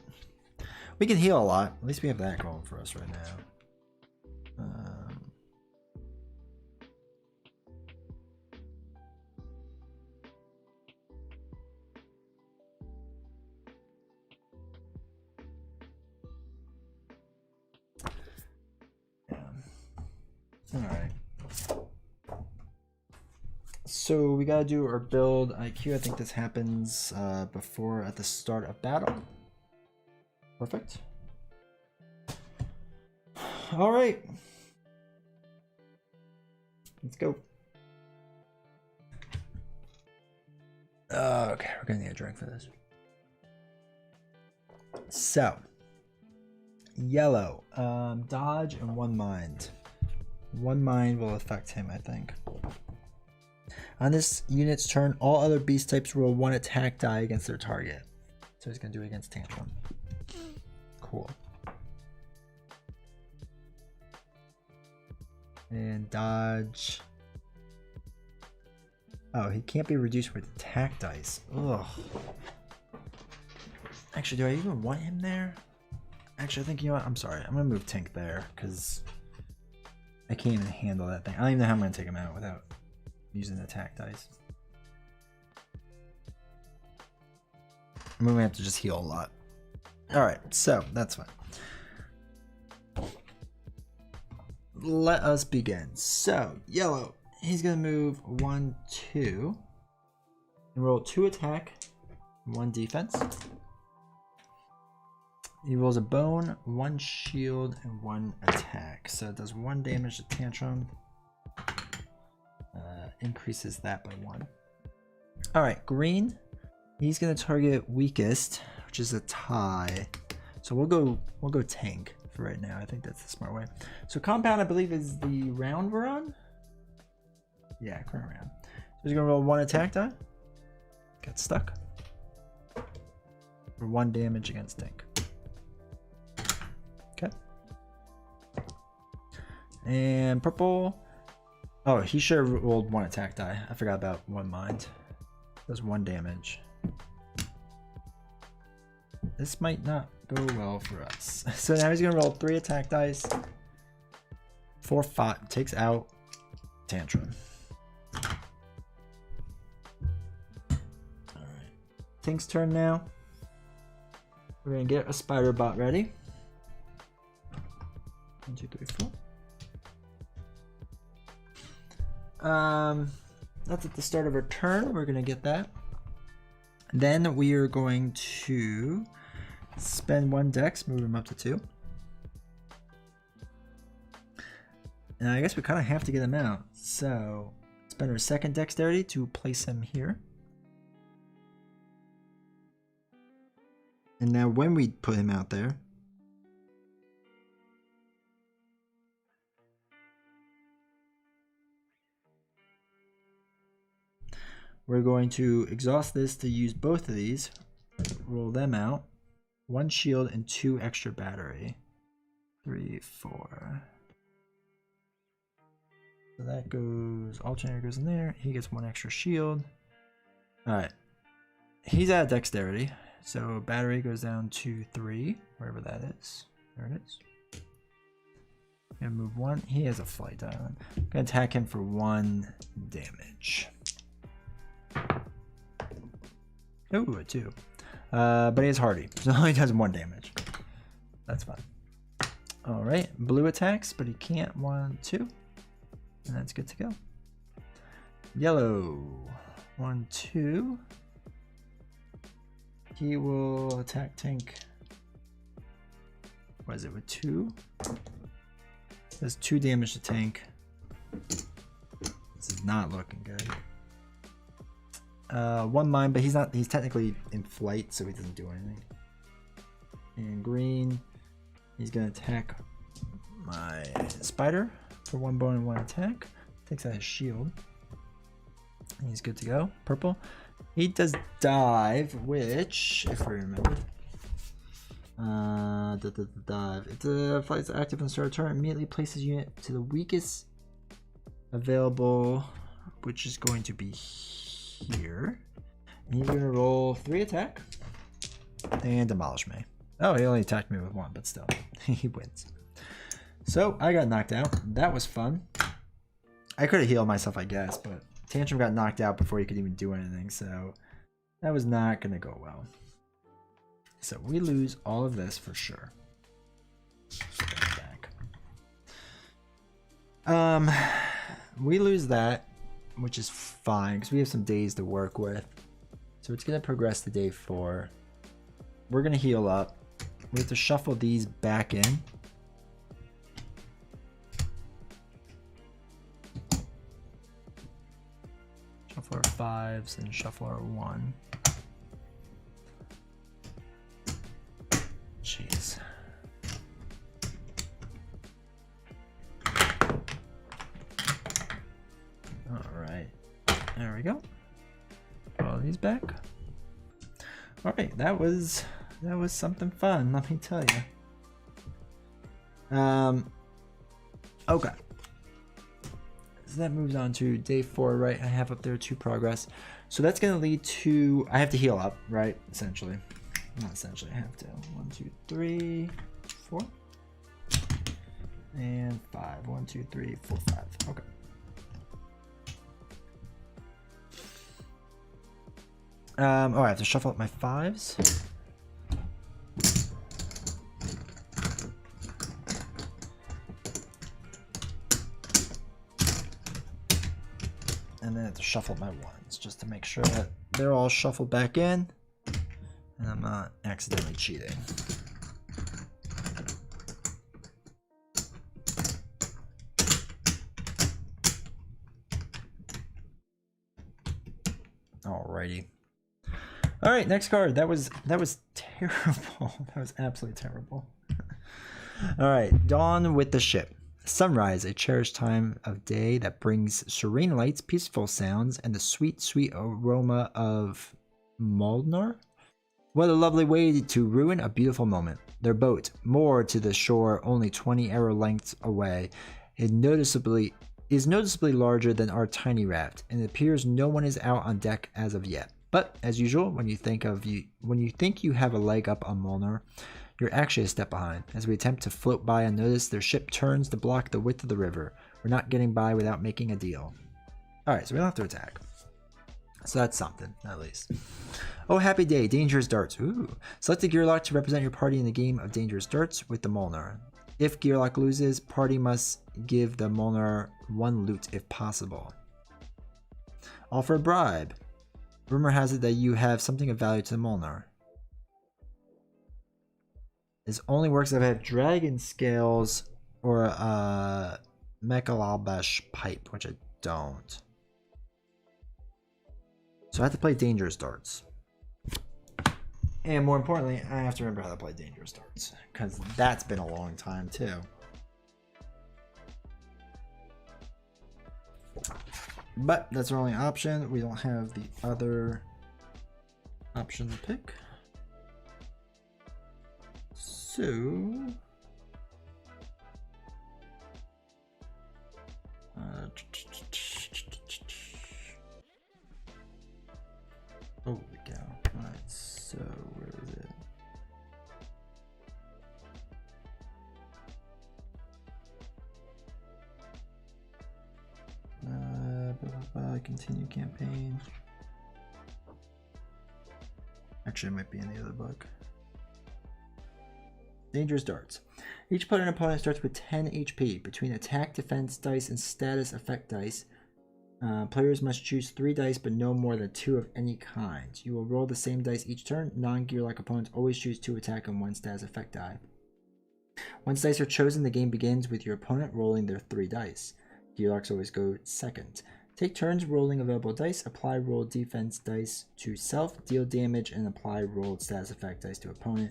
we can heal a lot. At least we have that going for us right now. Alright. So we gotta do our build IQ. I think this happens before at the start of battle. Perfect. Alright. Let's go. Okay, we're gonna need a drink for this. So yellow, dodge and 1 mind. 1 mind will affect him, I think. On this unit's turn, all other beast types roll 1 attack die against their target. So he's going to do it against Tantrum. Cool. And dodge. Oh, he can't be reduced with attack dice. Ugh. Actually, do I even want him there? Actually, I think, you know what? I'm sorry. I'm going to move Tink there because I can't even handle that thing. I don't even know how I'm going to take him out without using attack dice. I'm going to have to just heal a lot. Alright, so that's fine. Let us begin. So, yellow. He's going to move 1, 2. And roll 2 attack, 1 defense. He rolls a bone, 1 shield, and 1 attack. So it does 1 damage to Tantrum. Increases that by 1. Alright, green. He's gonna target weakest, which is a tie. So we'll go tank for right now. I think that's the smart way. So compound, I believe, is the round we're on. Yeah, current round. So he's gonna roll 1 attack die. Get stuck. For 1 damage against Tink. Okay. And purple. Oh, he should have rolled 1 attack die. I forgot about 1 mind. Does 1 damage. This might not go well for us. So now he's gonna roll 3 attack dice. 4, 5. Takes out Tantrum. Alright. Tink's turn now. We're gonna get a spider bot ready. 1, 2, 3, 4. That's at the start of our turn. We're gonna get that. Then we are going to spend 1 dex, move him up to 2. And I guess we kind of have to get him out. So spend our 2nd dexterity to place him here. And now when we put him out there, we're going to exhaust this to use both of these, roll them out, 1 shield and 2 extra battery. 3, 4. So that goes, alternator goes in there, he gets 1 extra shield. Alright, he's at dexterity, so battery goes down to 3, wherever that is. There it is. Gonna move 1, he has a flight island. Gonna attack him for 1 damage. Oh, a 2. But he has hardy, so he does 1 damage. That's fine. Alright, blue attacks, but he can't 1, 2. And that's good to go. Yellow. 1, 2. He will attack Tink. What is it, with 2? Does 2 damage to Tink. This is not looking good. 1 mine, but he's technically in flight, so he doesn't do anything. And green, he's gonna attack my spider for 1 bone and 1 attack. Takes out his shield. He's good to go. Purple, he does dive, which, if I remember, dive. If the flight is active and start a turn, immediately places unit to the weakest available, which is going to be here. And he's gonna roll 3 attack and demolish me. Oh, he only attacked me with 1, but still, he wins. So I got knocked out. That was fun. I could have healed myself, I guess, but Tantrum got knocked out before he could even do anything, so that was not gonna go well. So we lose all of this for sure. Back. We lose that, which is fine because we have some days to work with. So it's gonna progress to day 4. We're gonna heal up. We have to shuffle these back in. Shuffle our 5s and shuffle our 1. Jeez. Alright. There we go. Put all these back. Alright, that was something fun, let me tell you. Okay. so that moves on to day 4, right? I have up there 2 progress. So that's going to lead to, I have to heal up, right? Essentially. Not essentially, I have to. 1, 2, 3, 4. And 5. 1, 2, 3, 4, 5. Okay. Oh, I have to shuffle up my 5s. And then I have to shuffle my 1s just to make sure that they're all shuffled back in and I'm not accidentally cheating. Alrighty. All right, next card. That was terrible. That was absolutely terrible. All right, Dawn with the Ship. Sunrise, a cherished time of day that brings serene lights, peaceful sounds, and the sweet, sweet aroma of Molnar. What a lovely way to ruin a beautiful moment. Their boat, moored to the shore only 20 arrow lengths away, is noticeably larger than our tiny raft, and it appears no one is out on deck as of yet. But as usual, when you think you have a leg up on Molnar, you're actually a step behind. As we attempt to float by unnoticed, their ship turns to block the width of the river. We're not getting by without making a deal. Alright, so we don't have to attack. So that's something, at least. Oh, happy day, Dangerous Darts. Ooh. Select a Gearlock to represent your party in the game of Dangerous Darts with the Molnar. If Gearlock loses, party must give the Molnar 1 loot if possible. Offer a bribe. Rumor has it that you have something of value to the Molnar. This only works if I have dragon scales or a Mechalabash pipe, which I don't. So I have to play Dangerous Darts. And more importantly, I have to remember how to play Dangerous Darts, because that's been a long time too. But that's our only option. We don't have the other option to pick. So oh, we go. Alright, so where is it? Continue campaign. Actually, it might be in the other book. Dangerous Darts. Each player and opponent starts with 10 HP. Between attack, defense dice, and status effect dice, players must choose 3 dice, but no more than 2 of any kind. You will roll the same dice each turn. Non-Gearlock opponents always choose 2 attack and 1 status effect die. Once dice are chosen, the game begins with your opponent rolling their 3 dice. Gearlocks always go second. Take turns rolling available dice. Apply rolled defense dice to self. Deal damage and apply rolled status effect dice to opponent.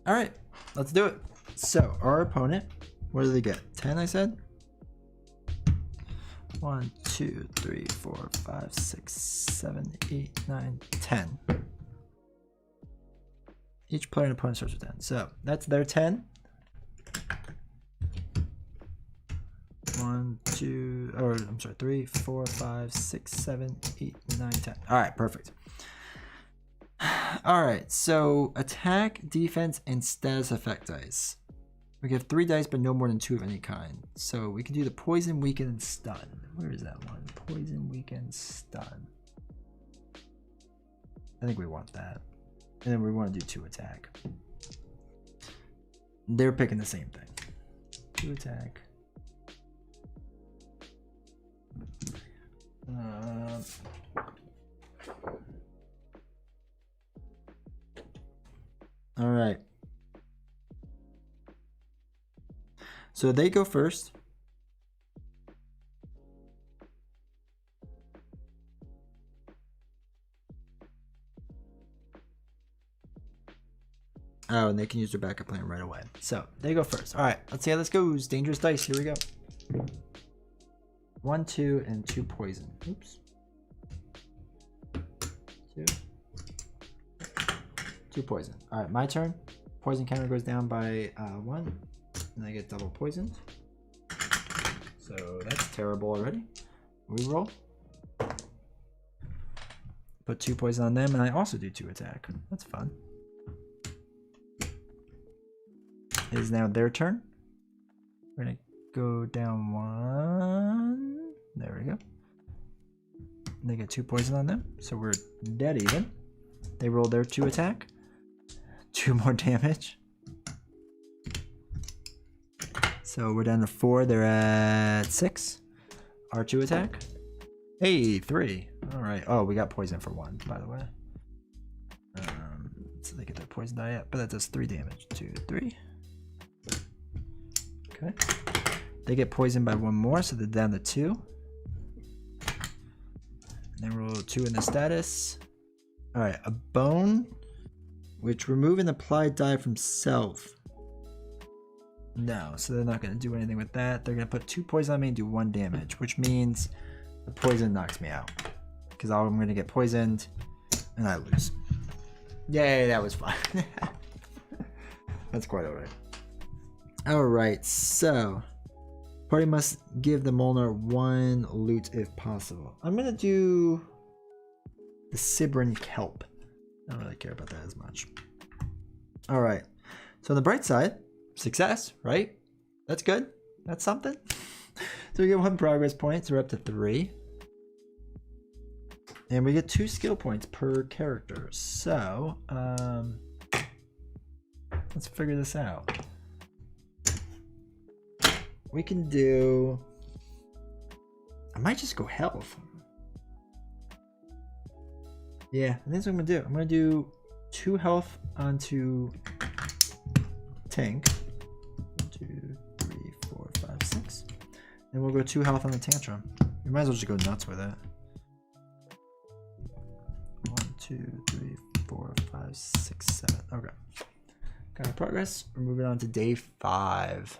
Alright, let's do it. So, our opponent, what do they get? 10, I said? 1, 2, 3, 4, 5, 6, 7, 8, 9, 10. Each player and opponent starts with 10. So, that's their 10. 1, 2, or I'm sorry, 3, 4, 5, 6, 7, 8, 9, 10. Alright, perfect. Alright, so attack, defense, and status effect dice. We have 3 dice, but no more than 2 of any kind. So we can do the poison, weaken, and stun. Where is that one? Poison, weaken, stun. I think we want that. And then we want to do 2 attack. They're picking the same thing. 2 attack. All right. So they go first. Oh, and they can use their backup plan right away. So they go first. All right, let's see how this goes. Dangerous dice. Here we go. 1, 2, and 2 poison. Oops. 2 poison. All right, my turn. Poison counter goes down by 1. and they get double poisoned. So that's terrible already. Reroll. Put 2 poison on them, and I also do 2 attack. That's fun. It is now their turn. We're gonna go down 1. There we go. They get 2 poison on them, so we're dead even. They roll their 2 attack. 2 more damage. So we're down to 4. They're at 6. Our 2 attack. Hey, 3. All right. Oh, we got poison for 1, by the way. So they get their poison die up, but that does 3 damage. 2, 3. Okay. They get poisoned by 1 more, so they're down to 2. And they roll 2 in the status. All right, a bone, which remove an applied die from self. No, so they're not going to do anything with that. They're going to put 2 poison on me and do 1 damage, which means the poison knocks me out. Because I'm going to get poisoned, and I lose. Yay, that was fun. That's quite alright. Alright, so party must give the Molnar 1 loot if possible. I'm going to do the Sibrin Kelp. I don't really care about that as much. Alright, so on the bright side, success, right? That's good. That's something. So we get 1 progress point, so we're up to 3. And we get 2 skill points per character. So, let's figure this out. We can do... I might just go health. Yeah, and that's what I'm going to do. I'm going to do 2 health onto Tink. 1, 2, 3, 4, 5, 6. And we'll go 2 health on the Tantrum. We might as well just go nuts with it. 1, 2, 3, 4, 5, 6, 7. Okay. Got our progress. We're moving on to day 5.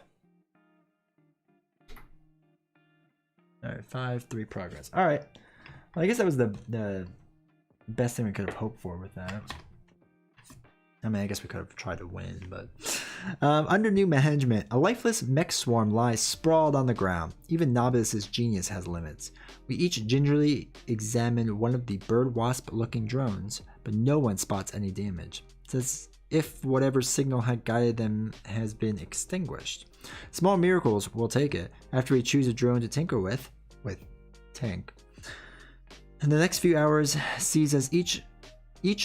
Alright, 5, 3 progress. Alright. Well, I guess that was the best thing we could have hoped for with that. I mean, I guess we could have tried to win, but... under new management, a lifeless mech swarm lies sprawled on the ground. Even Nobilis's genius has limits. We each gingerly examine one of the bird-wasp-looking drones, but no one spots any damage. It's as if whatever signal had guided them has been extinguished. Small miracles, we'll take it, after we choose a drone to tinker with Tink. And the next few hours sees us each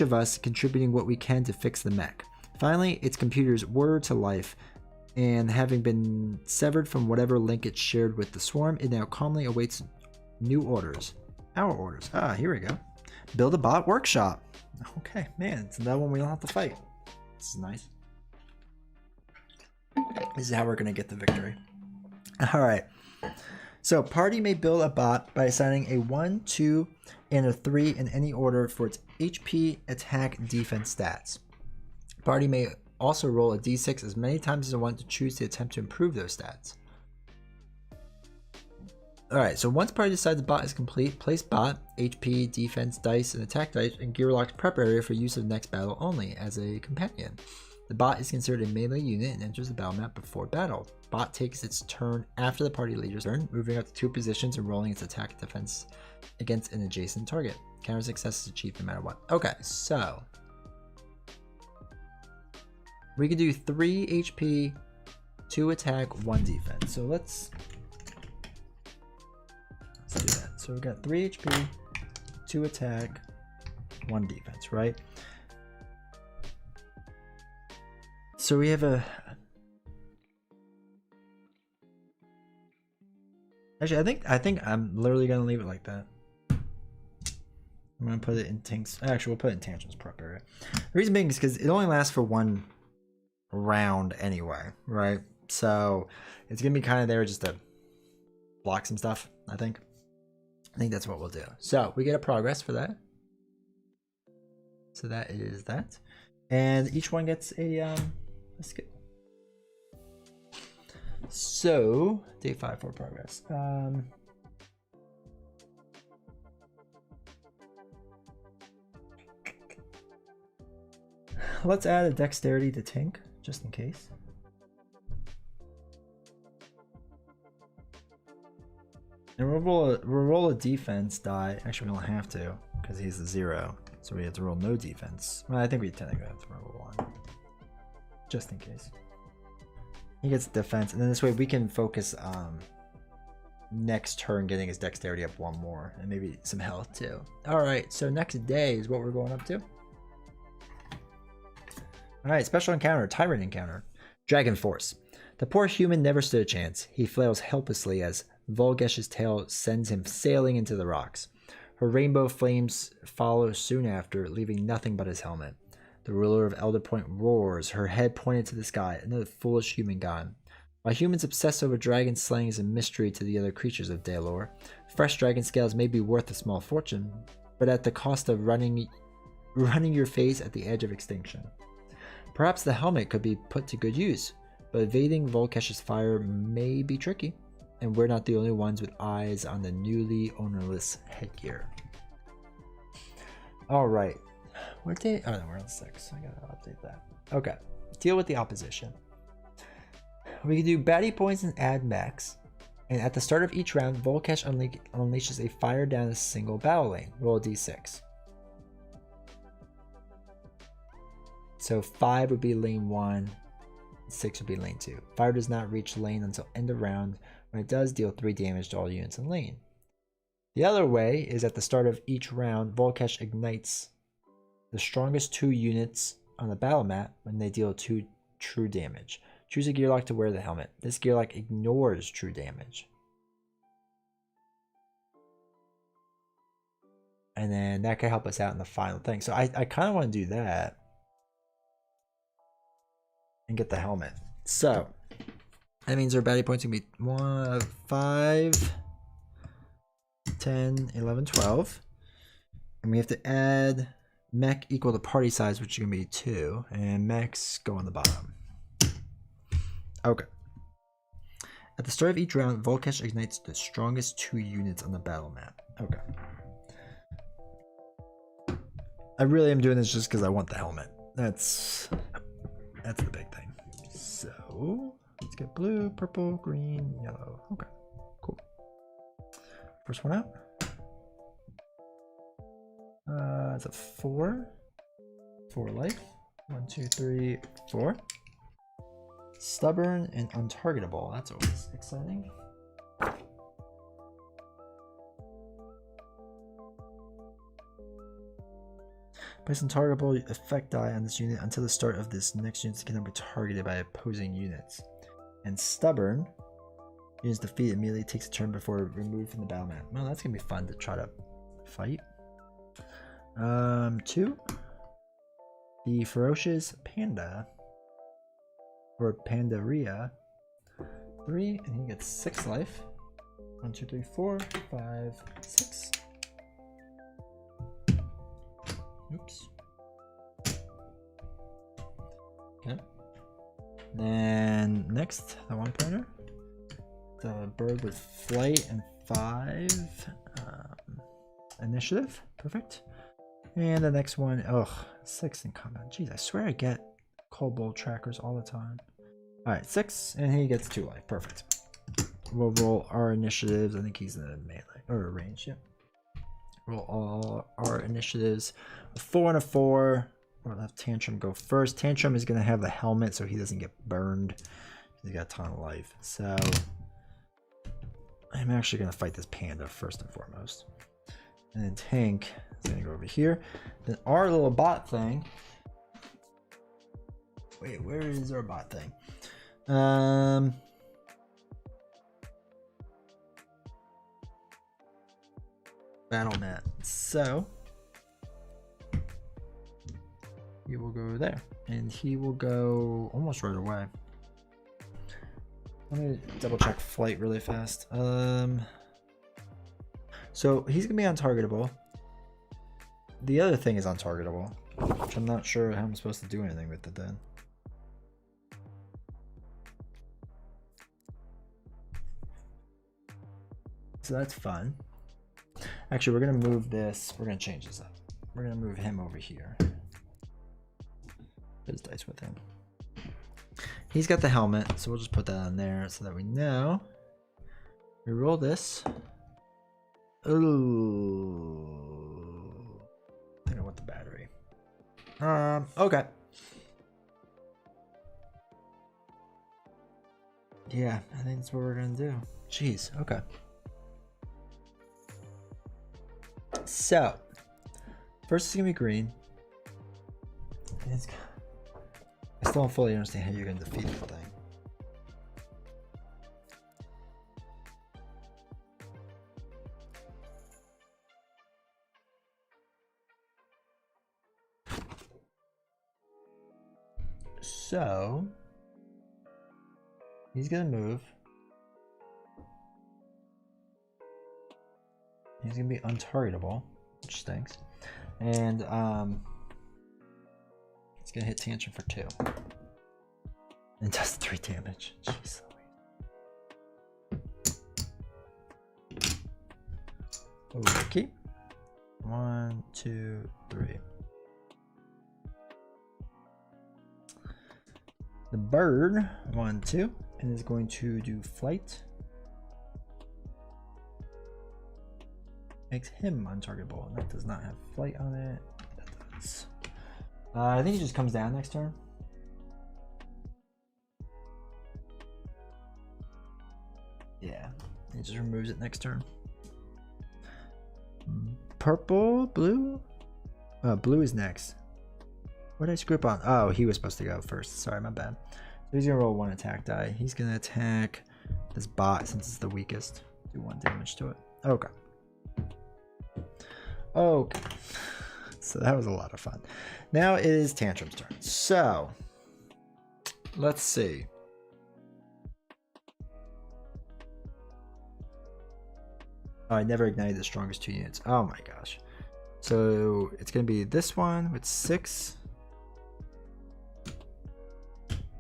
of us contributing what we can to fix the mech. Finally, its computers whir to life, and having been severed from whatever link it shared with the swarm, it now calmly awaits new orders. Our orders. Ah, here we go. Build a bot workshop. Okay, man, it's that one we don't have to fight. This is nice. This is how we're going to get the victory. Alright. So, party may build a bot by assigning a 1, 2, and a 3 in any order for its HP, attack, defense stats. Party may also roll a d6 as many times as it wants to choose to attempt to improve those stats. Alright, so once party decides the bot is complete, place bot, HP, defense, dice, and attack dice in Gearlock's prep area for use of next battle only as a companion. The bot is considered a melee unit and enters the battle map before battle. Bot takes its turn after the party leader's turn, moving up to 2 positions and rolling its attack and defense against an adjacent target. Counter success is achieved no matter what. Okay, so we can do 3 HP, 2 attack, 1 defense. So let's do that. So we've got 3 HP, 2 attack, 1 defense, right? So we have a... Actually, I think I'm literally gonna leave it like that. I'm gonna put it in Tink's... Actually, we'll put it in Tantrum's prep area. The reason being is because it only lasts for 1 round anyway, right? So it's gonna be kind of there just to block some stuff, I think. I think that's what we'll do. So we get a progress for that. So that is that. And each one gets a skill. So day 5 for progress. Let's add a dexterity to Tink, just in case. And we'll roll a defense die. Actually, we don't have to because he's a 0. So we have to roll no defense. Well, I think we technically have to roll 1. Just in case. He gets defense. And then this way we can focus next turn getting his dexterity up 1 more. And maybe some health too. Alright, so next day is what we're going up to. Alright, special encounter. Tyrant encounter. Dragon Force. The poor human never stood a chance. He flails helplessly as Vol'Kesh's tail sends him sailing into the rocks. Her rainbow flames follow soon after, leaving nothing but his helmet. The ruler of Elder Point roars, her head pointed to the sky, another foolish human god. While humans obsess over dragon slaying is a mystery to the other creatures of Daelor, fresh dragon scales may be worth a small fortune, but at the cost of running your face at the edge of extinction. Perhaps the helmet could be put to good use, but evading Vol'Kesh's fire may be tricky. And we're not the only ones with eyes on the newly ownerless headgear. Alright. What day? Oh no, we're on 6. I gotta update that. Okay. Deal with the opposition. We can do baddie points and add mechs. And at the start of each round, Vol'Kesh unleashes a fire down a single battle lane. Roll a d6. So 5 would be lane 1. 6 would be lane 2. Fire does not reach lane until end of round. When it does, deal 3 damage to all units in lane. The other way is at the start of each round, Vol'Kesh ignites the strongest 2 units on the battle map when they deal 2 true damage. Choose a gearlock to wear the helmet. This gearlock ignores true damage. And then that could help us out in the final thing. So I kind of want to do that. And get the helmet. So that means our baddie points are going to be 5, 10, 11, 12. And we have to add mech equal to party size, which is going to be 2. And mechs go on the bottom. Okay. At the start of each round, Vol'Kesh ignites the strongest 2 units on the battle map. Okay. I really am doing this just because I want the helmet. That's the big thing. So let's get blue, purple, green, yellow. Okay, cool. First one out. It's a 4. 4 life. 1, 2, 3, 4. Stubborn and untargetable. That's always exciting. Place untargetable effect die on this unit until the start of this next unit cannot be targeted by opposing units. And stubborn, units defeated immediately takes a turn before removed from the battle map. Well, that's gonna be fun to try to fight. 2. The ferocious panda, or Pandaria. 3, and he gets 6 life. 1, 2, 3, 4, 5, 6. Oops. Okay. Then next, the 1-pointer. The bird with flight and 5 initiative. Perfect. And the next one, 6 in combat. Jeez, I swear I get kobold trackers all the time. Alright, 6, and he gets 2 life. Perfect. We'll roll our initiatives. I think he's in the melee or range, yep. Roll all our initiatives. A 4 and a 4. We'll have Tantrum go first. Tantrum is going to have the helmet so he doesn't get burned. He's got a ton of life. So I'm actually going to fight this panda first and foremost. And then Tink is going to go over here. Then our little bot thing. Wait, where is our bot thing? Battle mat. So he will go there, and he will go almost right away. Let me double check flight really fast. So he's gonna be untargetable. The other thing is untargetable, which I'm not sure how I'm supposed to do anything with it then. So that's fun. Actually, we're gonna move this. We're gonna change this up. We're gonna move him over here. Put his dice with him. He's got the helmet, so we'll just put that on there so that we know. We roll this. Ooh. I think I want the battery. Okay. Yeah, I think that's what we're gonna do. Jeez, okay. So, first it's gonna be green. And I still don't fully understand how you're gonna defeat the thing. So, he's gonna move. He's gonna be untargetable, which stinks. And it's gonna hit Tantrum for 2. And does 3 damage. Jeez Louise. Okay. 1, 2, 3. The bird, 1, 2, and is going to do flight. Makes him untargetable. That does not have flight on it. That does. I think he just comes down next turn. Yeah, he just removes it next turn. Purple, blue? Blue is next. What did I screw up on? Oh, he was supposed to go first. Sorry, my bad. So he's gonna roll 1 attack die. He's gonna attack this bot since it's the weakest. Do 1 damage to it. Okay. Okay. So that was a lot of fun. Now it is Tantrum's turn. So let's see. Oh, I never ignited the strongest 2 units. Oh my gosh. So it's gonna be this one with 6.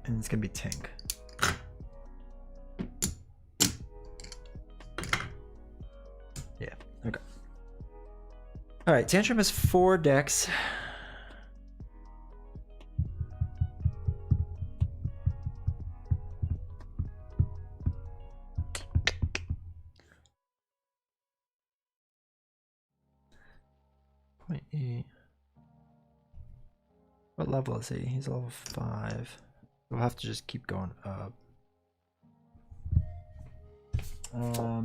And it's gonna be Tink. Yeah, okay. Alright, Tantrum has 4 decks. What level is he? He's level 5. We'll have to just keep going up. I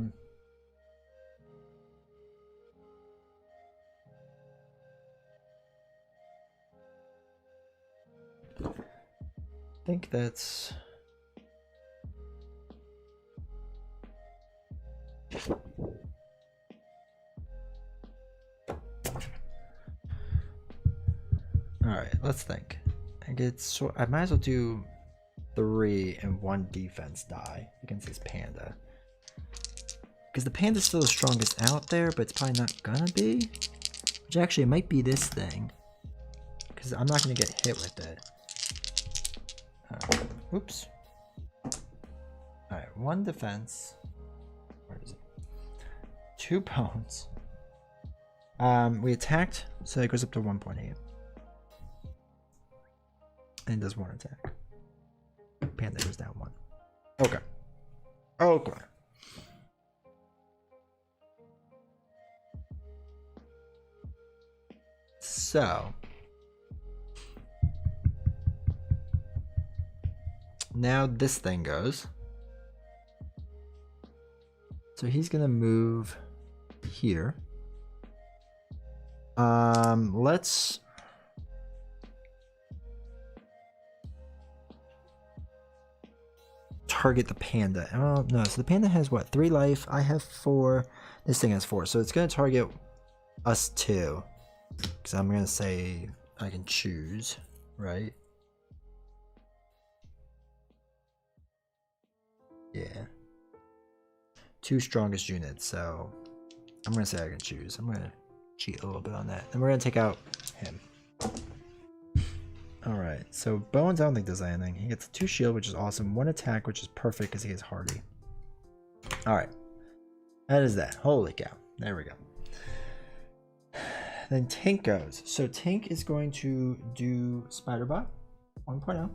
think that's... Alright, let's think. I might as well do 3 and 1 defense die against this panda. Because the panda's still the strongest out there, but it's probably not gonna be. Which actually, it might be this thing. Because I'm not gonna get hit with it. Oops. Alright, 1 defense. Where is it? 2 bones. We attacked, so it goes up to 1.8. And does 1 attack. Panda goes down 1. Okay. Okay. So now this thing goes. So he's gonna move here. Let's target the panda. Oh no, so the panda has what, 3 life? I have 4. This thing has 4, so it's gonna target us 2. Because I'm gonna say I can choose, right? Yeah. 2 strongest units, so I'm gonna say I can choose. I'm gonna cheat a little bit on that. And we're gonna take out him. Alright, so Bones I don't think does anything. He gets 2 shield, which is awesome. 1 attack, which is perfect because he gets hardy. Alright. That is that. Holy cow. There we go. Then Tink goes. So Tink is going to do Spiderbot 1.0.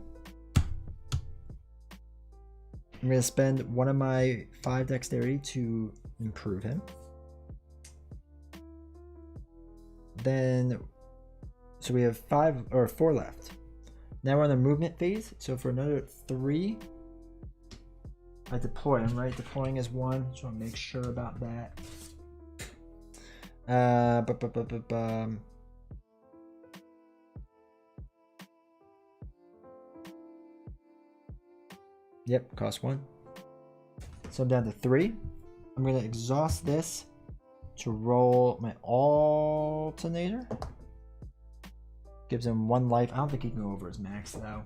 I'm going to spend 1 of my 5 dexterity to improve him. then, so we have 5 or 4 left. Now we're on the movement phase. So for another 3, I deploy him, right? Deploying is 1. Just want to make sure about that. Yep, cost 1. So I'm down to 3. I'm going to exhaust this to roll my alternator. Gives him 1 life. I don't think he can go over his max though.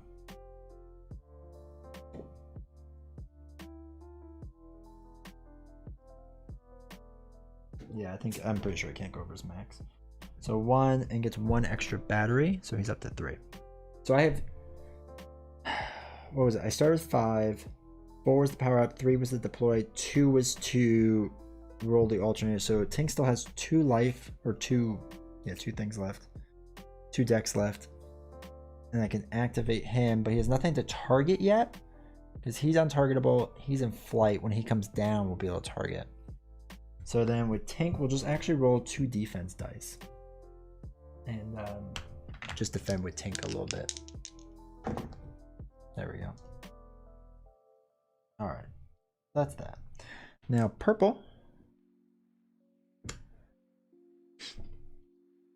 Yeah, I'm pretty sure he can't go over his max. So 1 and gets 1 extra battery. So he's up to 3. So I have, what was it? I started with 5. 4 was the power up, 3 was the deploy, 2 was to roll the alternator. So Tink still has 2 life, or 2 things left. 2 decks left. And I can activate him, but he has nothing to target yet. Because he's untargetable, he's in flight. When he comes down, we'll be able to target. So then with Tink, we'll just actually roll 2 defense dice. And just defend with Tink a little bit. There we go. Alright, that's that. Now purple,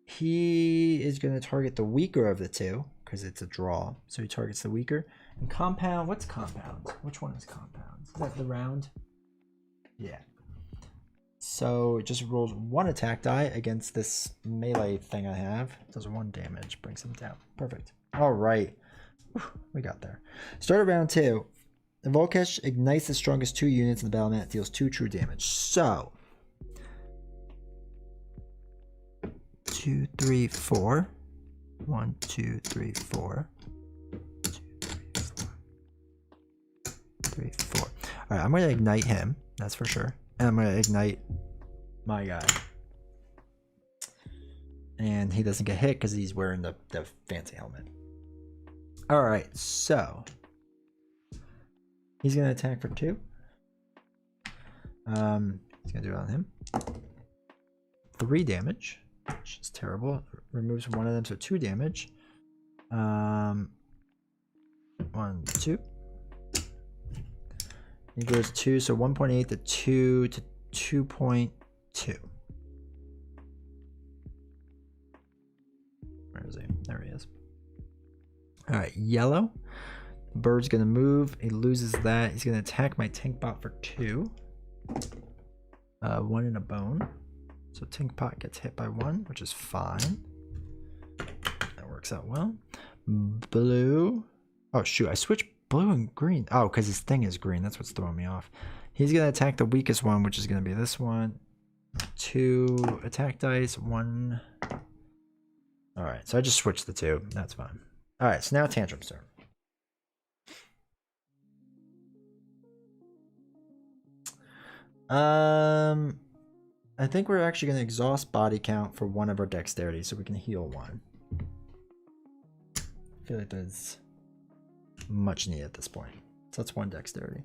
he is going to target the weaker of the 2 because it's a draw, so he targets the weaker. And compound, what's compound? Which one is compound? Is that the round? Yeah. So it just rolls 1 attack die against this melee thing I have. It does 1 damage, brings him down. Perfect. Alright, we got there. Start of round 2. The Vol'Kesh ignites the strongest 2 units in the battle mat, deals 2 true damage. So 2, 3, 4. 1, 2, 3, 4. 2, 3, 4. 3, 4. Alright, I'm gonna ignite him, that's for sure. And I'm gonna ignite my guy. And he doesn't get hit because he's wearing the fancy helmet. Alright, so he's gonna attack for 2. He's gonna do it on him. 3 damage, which is terrible. Removes 1 of them, so 2 damage. 1, 2. He goes 2, so 1.8 to 2 to 2.2. Where is he? There he is. Alright, yellow. Bird's gonna move. He loses that. He's gonna attack my Tink bot for 2. 1 in a bone. So Tink bot gets hit by 1, which is fine. That works out well. Blue. Oh shoot, I switched blue and green. Oh, because his thing is green. That's what's throwing me off. He's gonna attack the weakest one, which is gonna be this one. 2 attack dice. 1. Alright, so I just switched the 2. That's fine. Alright, so now Tantrum's turn. I think we're actually going to exhaust body count for 1 of our dexterity so we can heal 1. I feel like that's much needed at this point. So that's 1 dexterity.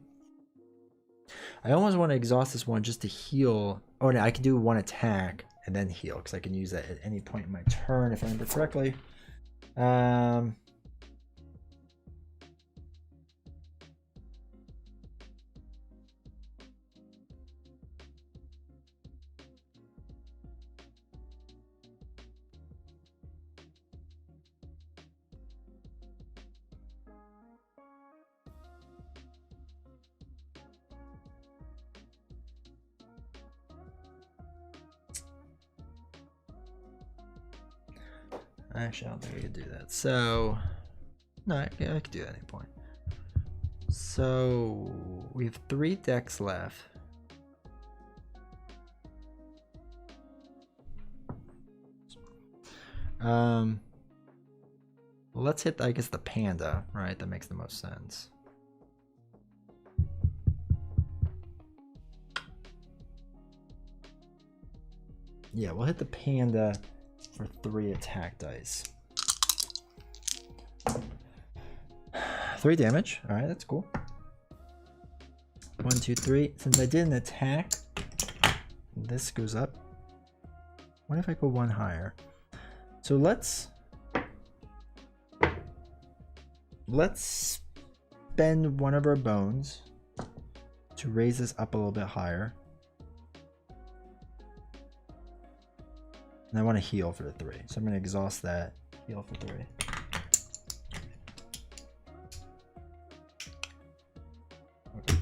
I almost want to exhaust this one just to heal. Oh no, I can do 1 attack and then heal because I can use that at any point in my turn if I remember correctly. Actually, I don't think we could do that. So, no, I could do that at any point. So, we have 3 decks left. Let's hit, I guess, the panda, right? That makes the most sense. Yeah, we'll hit the panda for 3 attack dice. 3 damage. All right, that's cool. 1, 2, 3. Since I did an attack, this goes up. What if I go 1 higher? So let's spend one of our bones to raise this up a little bit higher. And I want to heal for the 3. So I'm going to exhaust that. Heal for 3. Okay.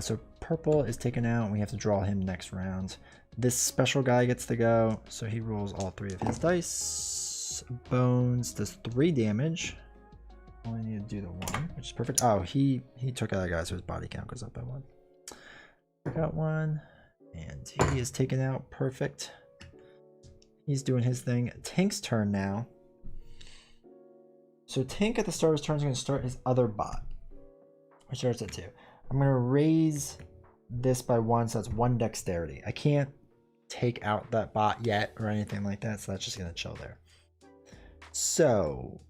So purple is taken out, and we have to draw him next round. This special guy gets to go, so he rolls all 3 of his dice. Bones does 3 damage. Only need to do the 1, which is perfect. Oh, he took out a guy, so his body count goes up by 1. Took out 1, and he is taken out. Perfect. He's doing his thing. Tink's turn now. So Tink at the start of his turn is going to start his other bot, which starts at 2. I'm going to raise this by 1, so that's 1 dexterity. I can't take out that bot yet or anything like that, so that's just going to chill there. So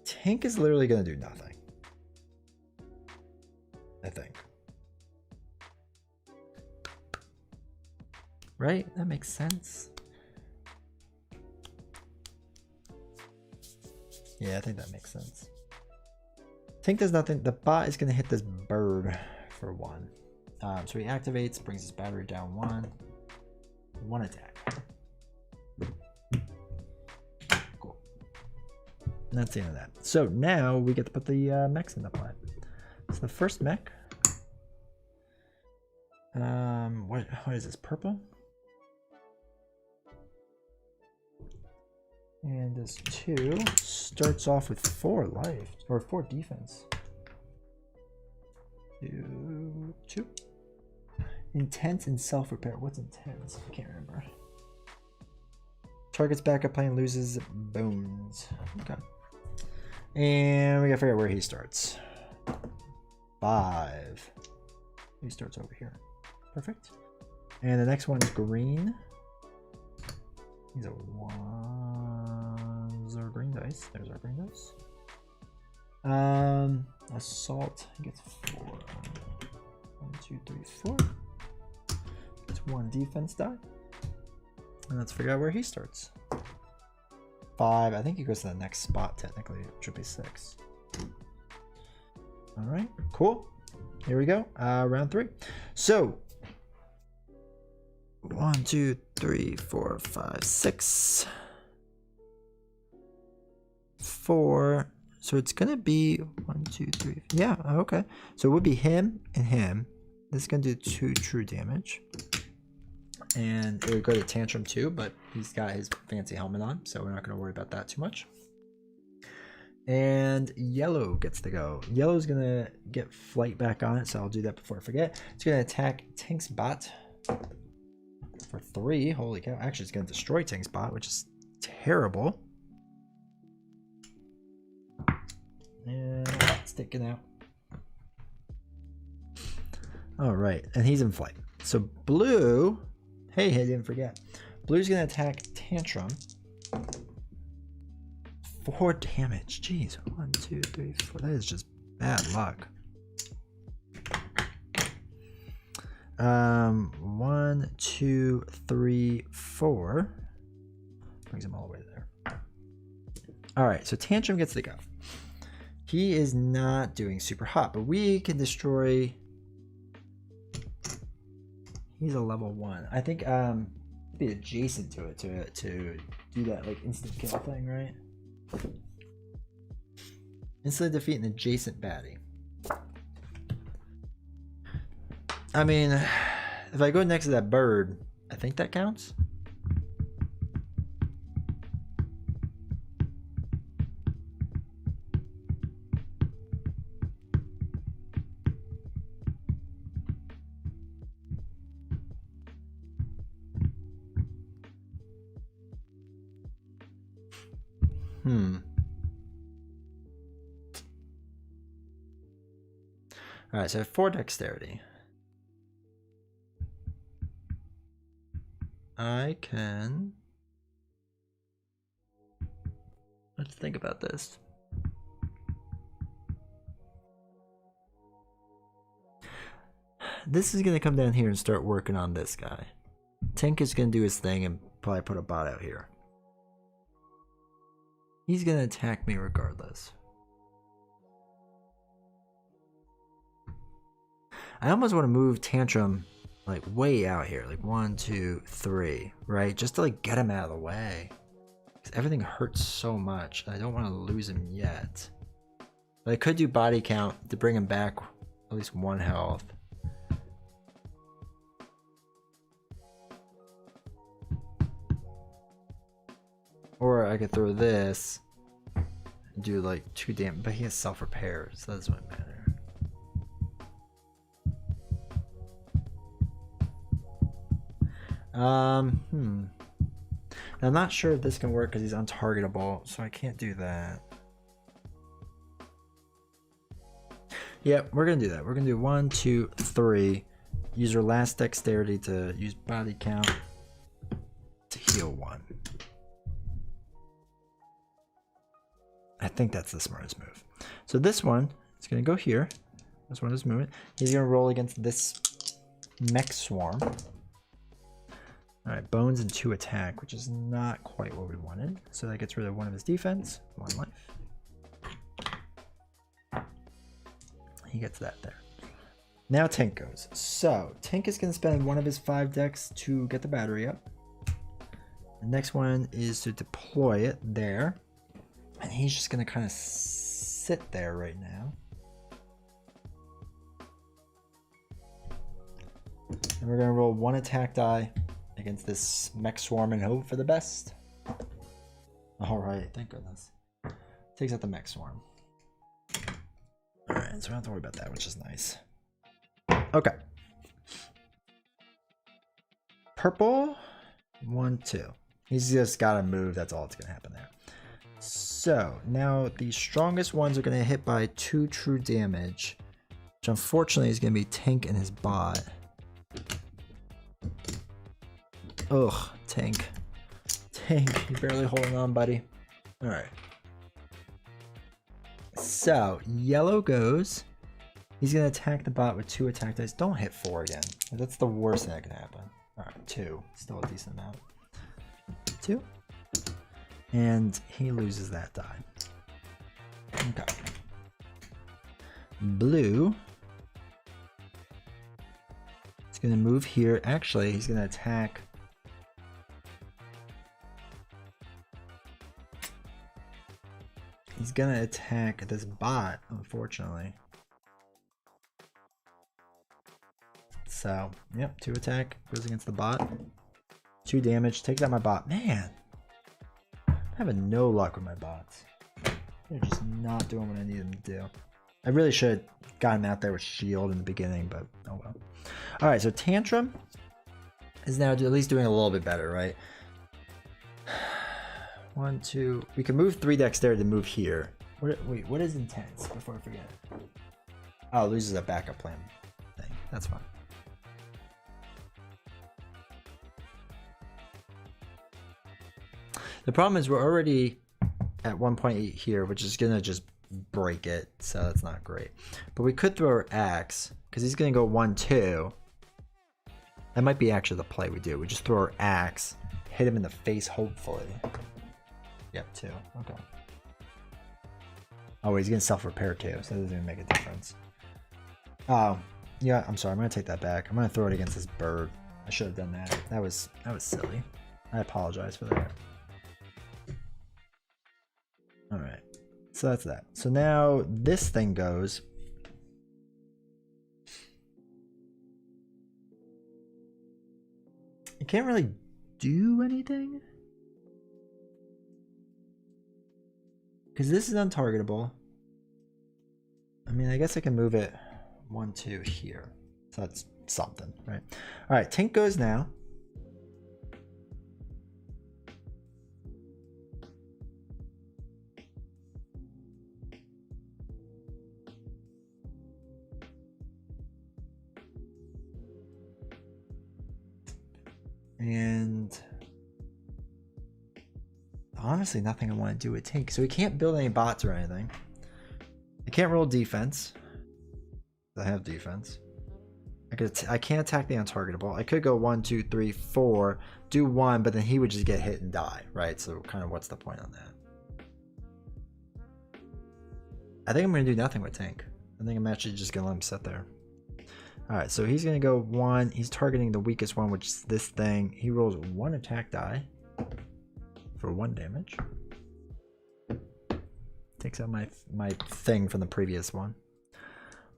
Tink is literally going to do nothing, I think. Right? That makes sense. Yeah, I think that makes sense. Tink does nothing. The bot is going to hit this bird for 1. So he activates, brings his battery down 1. 1 attack. Cool. And that's the end of that. So now we get to put the mechs into play. So the first mech. What is this? Purple? And this 2 starts off with 4 life, or 4 defense. 2. Intense and self-repair. What's intense? I can't remember. Target's backup plan loses bones. Okay. And we gotta figure out where he starts. 5. He starts over here. Perfect. And the next one's green. He's a 1. Those are green dice. There's our green dice. Assault. He gets 4. 1, 2, 3, 4. It's 1 defense die. And let's figure out where he starts. 5. I think he goes to the next spot technically, which would be 6. All right, cool. Here we go. Round 3. So 1, 2, 3, 4, 5, 6, 4. So it's gonna be 1, 2, 3. Yeah, okay. So it would be him and him. This is gonna do 2 true damage. And it would go to Tantrum too, but he's got his fancy helmet on, so we're not gonna worry about that too much. And yellow gets to go. Yellow's gonna get flight back on it, so I'll do that before I forget. It's gonna attack Tink's bot for 3. Holy cow. Actually, it's gonna destroy Tink's bot, which is terrible. And it's taken out. All right, and he's in flight. So blue, hey, I didn't forget. Blue's gonna attack Tantrum. 4 damage. Jeez. 1, 2, 3, 4. That is just bad luck. 1, 2, 3, 4. Brings him all the way there. All right, so Tantrum gets to go. He is not doing super hot, but we can destroy. He's a level 1. I think be adjacent to it to do that like instant kill thing, right? Instantly defeat an adjacent baddie. I mean, if I go next to that bird, I think that counts. All right, so I have 4 dexterity. I can. Let's think about this. This is gonna come down here and start working on this guy. Tink is gonna do his thing and probably put a bot out here. He's gonna attack me regardless. I almost want to move Tantrum like way out here, like 1, 2, 3, right? Just to like get him out of the way. Because everything hurts so much. I don't want to lose him yet. But I could do body count to bring him back at least 1 health. Or I could throw this and do like 2 damage, but he has self-repair, so that doesn't matter. I'm not sure if this can work because he's untargetable, so I can't do that. Yeah, we're gonna do that. We're gonna do 1, 2, 3. Use your last dexterity to use body count to heal 1. I think that's the smartest move. So this one is gonna go here. That's one of his movement. He's gonna roll against this mech swarm. Alright, bones and 2 attack, which is not quite what we wanted. So that gets rid of 1 of his defense, 1 life. He gets that there. Now Tink goes. So Tink is going to spend 1 of his 5 decks to get the battery up. The next one is to deploy it there. And he's just going to kind of sit there right now. And we're going to roll 1 attack die against this mech swarm and hope for the best. Alright, thank goodness. Takes out the mech swarm. Alright, so we don't have to worry about that, which is nice. Okay. Purple. 1, 2. He's just gotta move, that's all that's gonna happen there. So, now the strongest ones are gonna hit by 2 true damage. Which unfortunately is gonna be Tink and his bot. Ugh, Tink. Tink, you're barely holding on, buddy. Alright. So, yellow goes. He's going to attack the bot with 2 attack dice. Don't hit 4 again. That's the worst thing that can happen. Alright, 2. Still a decent amount. 2. And he loses that die. Okay. Blue. He's going to move here. Actually, he's going to attack. He's gonna attack this bot, unfortunately. So, yep, 2 attack goes against the bot. 2 damage, takes out my bot. Man, I'm having no luck with my bots. They're just not doing what I need them to do. I really should have gotten out there with shield in the beginning, but oh well. Alright, so Tantrum is now at least doing a little bit better, right? 1, 2. We can move 3 dexterity to move here. Wait, what is intense? Before I forget. Oh, it loses a backup plan thing. That's fine. The problem is we're already at 1.8 here, which is gonna just break it, so that's not great. But we could throw our axe because he's gonna go 1, 2. That might be actually the play we do. We just throw our axe, hit him in the face, hopefully. Yep, 2. Okay. Oh, he's gonna self-repair too, so that doesn't even make a difference. Oh, yeah. I'm sorry. I'm gonna take that back. I'm gonna throw it against this bird. I should have done that. That was silly. I apologize for that. All right. So that's that. So now this thing goes. It can't really do anything. Because this is untargetable. I mean, I guess I can move it 1, 2 here. So that's something, right? All right, Tink goes now. And honestly, nothing I want to do with Tink. So we can't build any bots or anything. I can't roll defense. I have defense. I can't attack the untargetable. I could go 1, 2, 3, 4, do 1, but then he would just get hit and die, right? So kind of what's the point on that? I think I'm going to do nothing with Tink. I think I'm actually just going to let him sit there. Alright, so he's going to go 1. He's targeting the weakest one, which is this thing. He rolls 1 attack die for 1 damage. Takes out my thing from the previous one.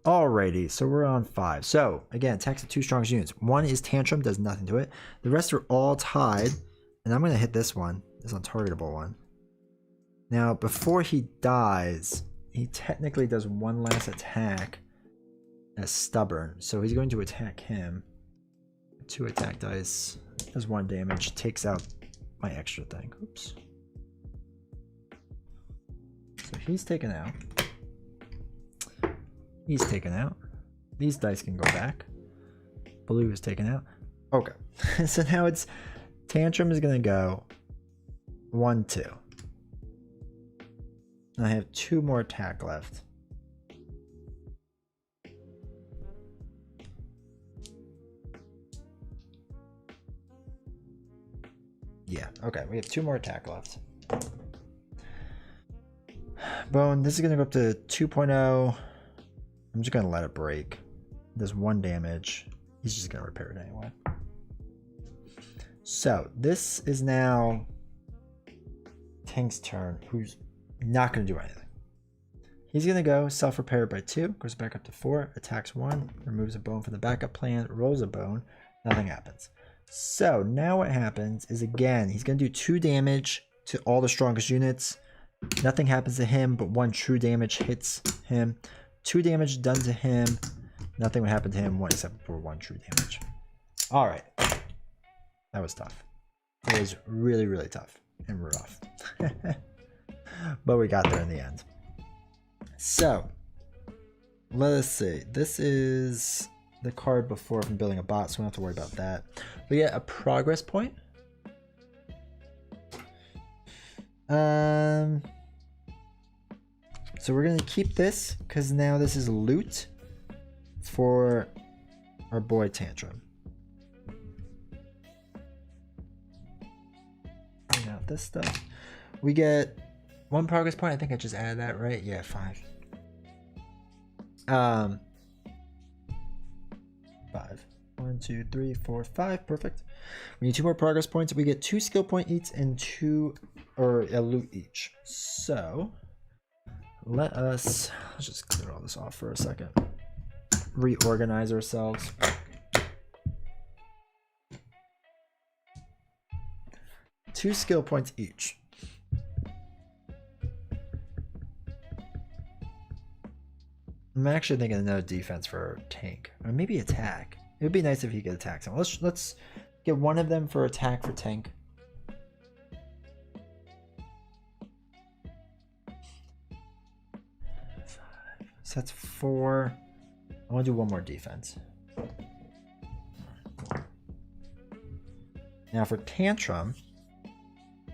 Alrighty, so we're on 5. So, again, attacks the 2 strongest units. 1 is Tantrum, does nothing to it. The rest are all tied. And I'm going to hit this one, this untargetable one. Now, before he dies, he technically does 1 last attack as Stubborn. So he's going to attack him. 2 attack dice, does 1 damage, takes out my extra thing. Oops. So he's taken out. He's taken out. These dice can go back. Blue is taken out. Okay. So now it's Tantrum is going to go 1, 2. And I have 2 more attack left. Yeah, okay. We have 2 more attack left. Bone, this is going to go up to 2.0. I'm just going to let it break. There's 1 damage. He's just going to repair it anyway. So, this is now Tink's turn, who's not going to do anything. He's going to go self-repair by 2, goes back up to 4, attacks 1, removes a bone from the backup plan, rolls a bone, nothing happens. So, now what happens is, again, he's going to do 2 damage to all the strongest units. Nothing happens to him, but 1 true damage hits him. 2 damage done to him. Nothing would happen to him except for 1 true damage. Alright. That was tough. It was really, really tough and rough. But we got there in the end. So, let us see. This is the card before from building a bot, so we don't have to worry about that. We get a progress point. So we're gonna keep this because now this is loot for our boy Tantrum. Bring out this stuff. We get 1 progress point. I think I just added that, right? Yeah, 5. 5. 1, 2, 3, 4, 5. Perfect. We need 2 more progress points. We get 2 skill point each and 2 or a loot each. So let's just clear all this off for a second. Reorganize ourselves. Two skill points each. I'm actually thinking no defense for Tink, or maybe attack. It would be nice if he could attack someone. Let's get 1 of them for attack for Tink. So that's 4. I want to do 1 more defense. Now for Tantrum,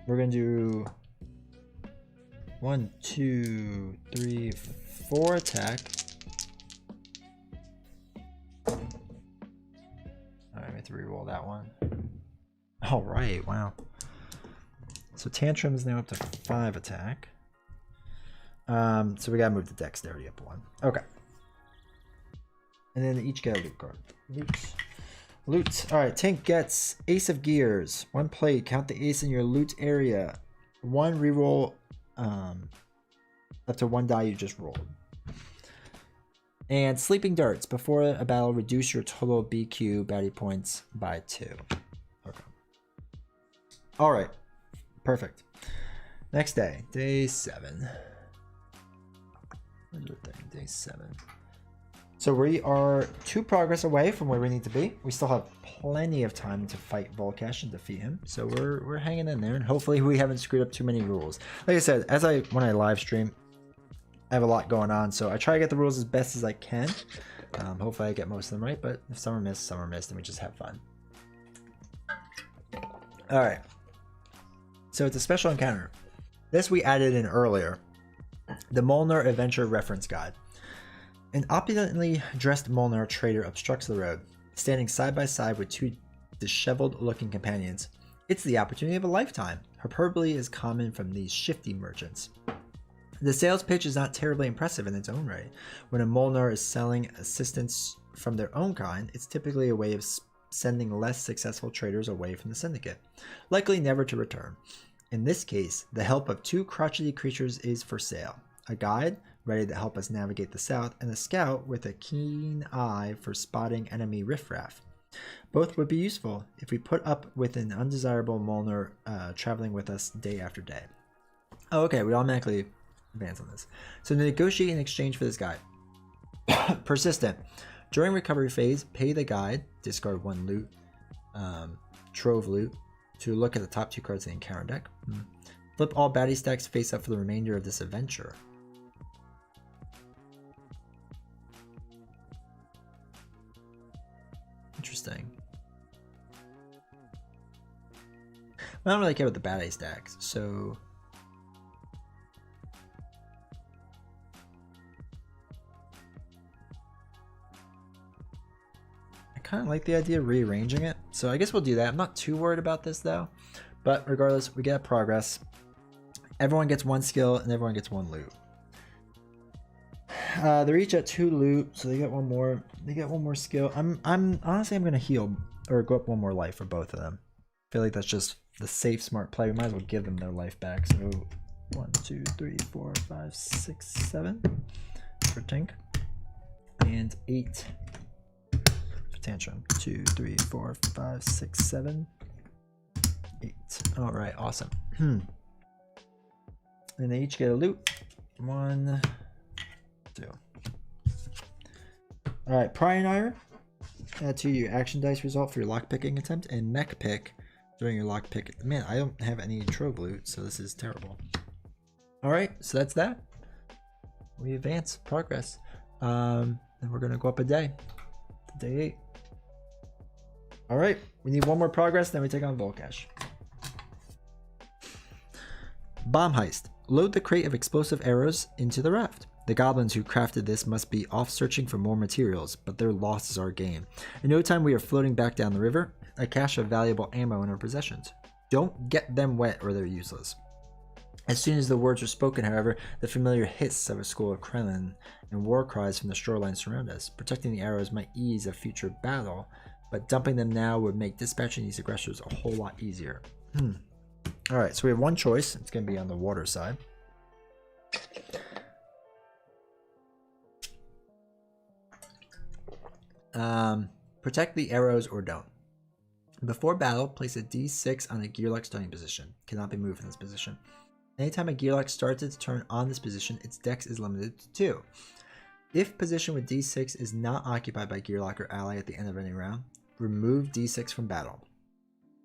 we're going to do 1, 2, 3, 4 attack. Alright, we have to reroll that one. Alright, wow. So Tantrum is now up to 5 attack. So we gotta move the dexterity up 1. Okay. And then each get a loot card. Loot. Alright, Tink gets Ace of Gears. 1 plate. Count the ace in your loot area. 1 reroll up to 1 die you just rolled. And Sleeping Darts. Before a battle, reduce your total BQ bounty points by 2. Okay. Alright. Perfect. Next day. Day 7. Day 7. So we are 2 progress away from where we need to be. We still have plenty of time to fight Vol'Kesh and defeat him. So we're hanging in there, and hopefully we haven't screwed up too many rules. Like I said, when I live stream, I have a lot going on, so I try to get the rules as best as I can. Hopefully I get most of them right, but if some are missed, and we just have fun. All right. So it's a special encounter. This we added in earlier. The Molnar Adventure Reference Guide. An opulently dressed Molnar trader obstructs the road, standing side by side with two disheveled-looking companions. It's the opportunity of a lifetime. Hyperbole is common from these shifty merchants. The sales pitch is not terribly impressive in its own right. When a Molnar is selling assistance from their own kind, it's typically a way of sending less successful traders away from the syndicate, likely never to return. In this case, the help of two crotchety creatures is for sale. A guide, ready to help us navigate the south, and a scout with a keen eye for spotting enemy riffraff. Both would be useful if we put up with an undesirable Molnar traveling with us day after day. Oh, okay, we automatically advance on this. So negotiate in exchange for this guide. Persistent. During recovery phase, pay the guide, discard one loot, trove loot, to look at the top two cards in the encounter deck. Flip all baddie stacks face up for the remainder of this adventure. Interesting. I don't really care about the baddie stacks, so I kind of like the idea of rearranging it. So I guess we'll do that. I'm not too worried about this though, but regardless, we get progress. Everyone gets one skill and everyone gets one loot. They're each at 2 loot, so they get one more. They get one more skill. I'm honestly, I'm gonna heal or go up one more life for both of them. I feel like that's just the safe, smart play. We might as well give them their life back. So 1, 2, 3, 4, 5, 6, 7 for Tink, and 8 for Tantrum. 2, 3, 4, 5, 6, 7, 8. All right, awesome. And they each get a loot. 1, 2. All right, Prying add to your action dice result for your lockpicking attempt, and mech pick during your lockpick. Man, I don't have any trove loot, so this is terrible. All right, so that's that. We advance, progress. And we're gonna go up a day to day 8. All right, we need one more progress, then we take on Vol'Kesh. Bomb heist. Load the crate of explosive arrows into the raft. The goblins who crafted this must be off searching for more materials, but their loss is our gain. In no time we are floating back down the river, a cache of valuable ammo in our possessions. Don't get them wet or they're useless. As soon as the words are spoken, however, the familiar hiss of a school of Kremlin and war cries from the shoreline surround us. Protecting the arrows might ease a future battle, but dumping them now would make dispatching these aggressors a whole lot easier. Alright, so we have one choice. It's going to be on the water side. Protect the arrows or don't. Before battle, place a D6 on a gearlock starting position. Cannot be moved in this position. Anytime a gearlock starts its turn on this position, its dex is limited to 2. If position with D6 is not occupied by gearlock or ally at the end of any round, remove D6 from battle.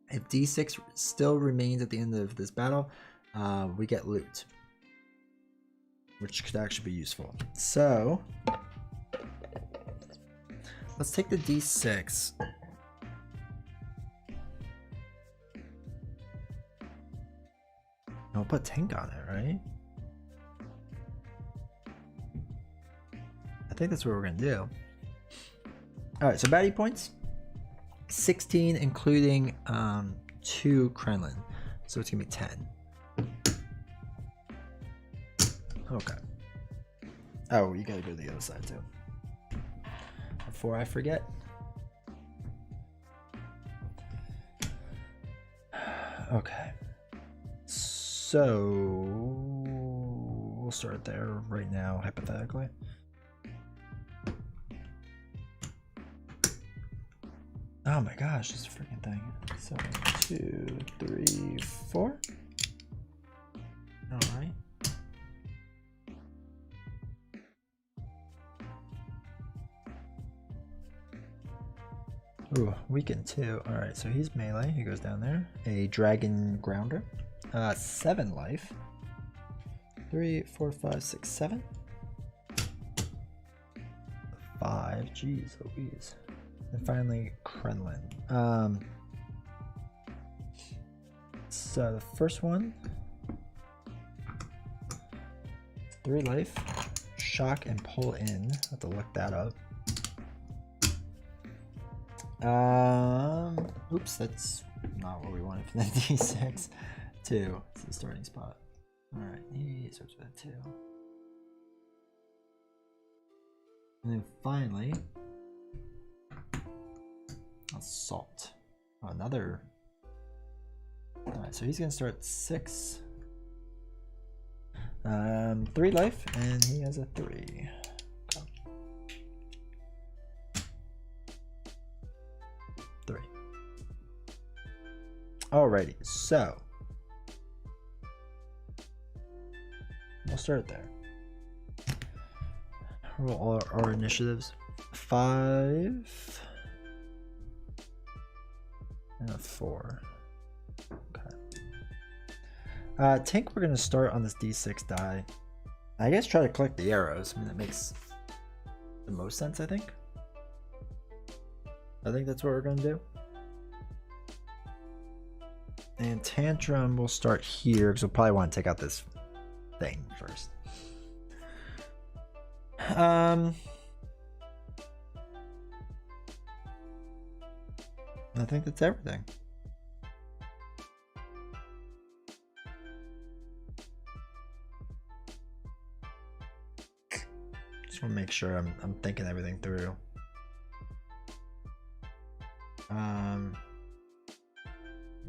If D6 still remains at the end of this battle, we get loot, which could actually be useful. So let's take the D6. I'll put Tink on it, right? I think that's what we're gonna do. Alright, so baddie points. 16 including 2 Kremlin. So it's gonna be 10. Okay. Oh, you gotta go to the other side too. Before I forget. Okay. So we'll start there right now, hypothetically. Oh my gosh, this freaking thing. So 2, 3, 4. All right. Ooh, weakened too. All right, so he's melee. He goes down there. A dragon grounder. 7 life. 3, 4, 5, 6, 7. 5. Jeez Louise. And finally, Kremlin. So the first one, 3 life. shock and pull in. I have to look that up. Oops, that's not what we wanted for the D6. 2. It's the starting spot. Alright, he starts with a 2. And then finally, assault. Oh, another. Alright, so he's gonna start 6. 3 life, and he has a 3. Okay. 3. Alrighty, so we'll start there. Roll all our initiatives. 5 and a 4. Okay. Tink, we're gonna start on this D6 die. I guess try to collect the arrows. I mean, that makes the most sense, I think. I think that's what we're gonna do. And Tantrum will start here because we'll probably want to take out this thing first. I think that's everything. Just want to make sure I'm thinking everything through.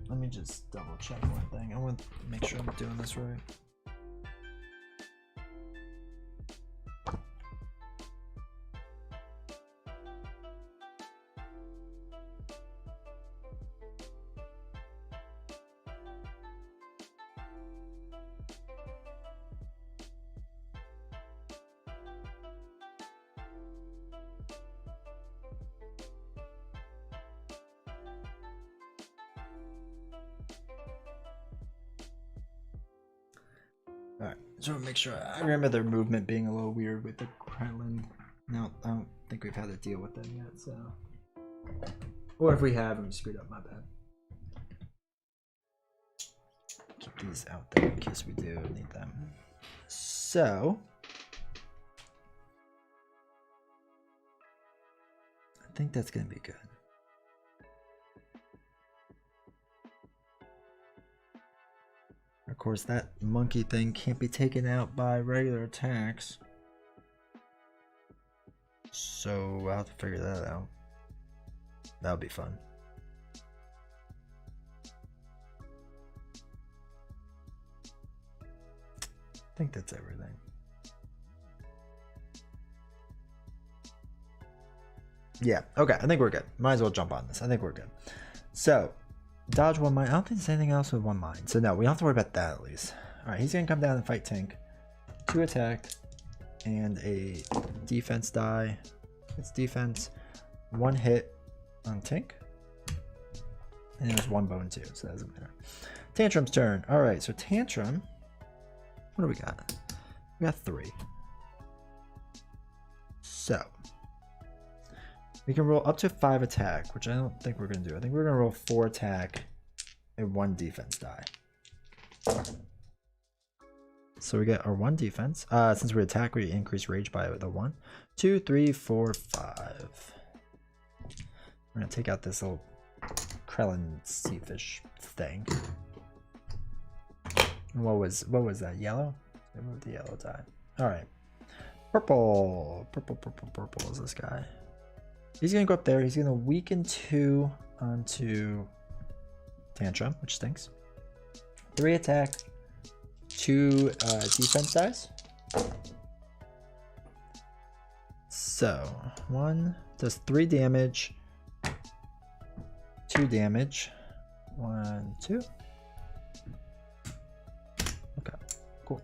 Let me just double check one thing. I want to make sure I'm doing this right. Alright, so make sure I remember their movement being a little weird with the Kremlin. No, I don't think we've had to deal with them yet, so. Or if we have, we screwed up, my bad. Keep these out there in case we do need them. So. I think that's gonna be good. Of course, that monkey thing can't be taken out by regular attacks. So I'll have to figure that out. That'll be fun. I think that's everything. Yeah, okay, I think we're good. Might as well jump on this. I think we're good. So, dodge 1 mine. I don't think there's anything else with 1 mine. So no, we don't have to worry about that at least. Alright, he's gonna come down and fight Tink. 2 attack and a defense die. It's defense. 1 hit on Tink. And it was 1 bone too, so that doesn't matter. Tantrum's turn. Alright, so Tantrum. What do we got? We got 3. So we can roll up to 5 attack, which I don't think we're gonna do. I think we're gonna roll 4 attack and 1 defense die. So we get our 1 defense. Since we attack, we increase rage by the 1. 2, 3, 4, 5. We're gonna take out this little Krellin sea fish thing. And what was that? Yellow? I moved the yellow die. Alright. Purple. Purple is this guy. He's gonna go up there. He's gonna weaken 2 onto Tantrum, which stinks. 3 attack, 2 defense dice. So 1 does 3 damage, 2 damage. 1, 2. Okay, cool.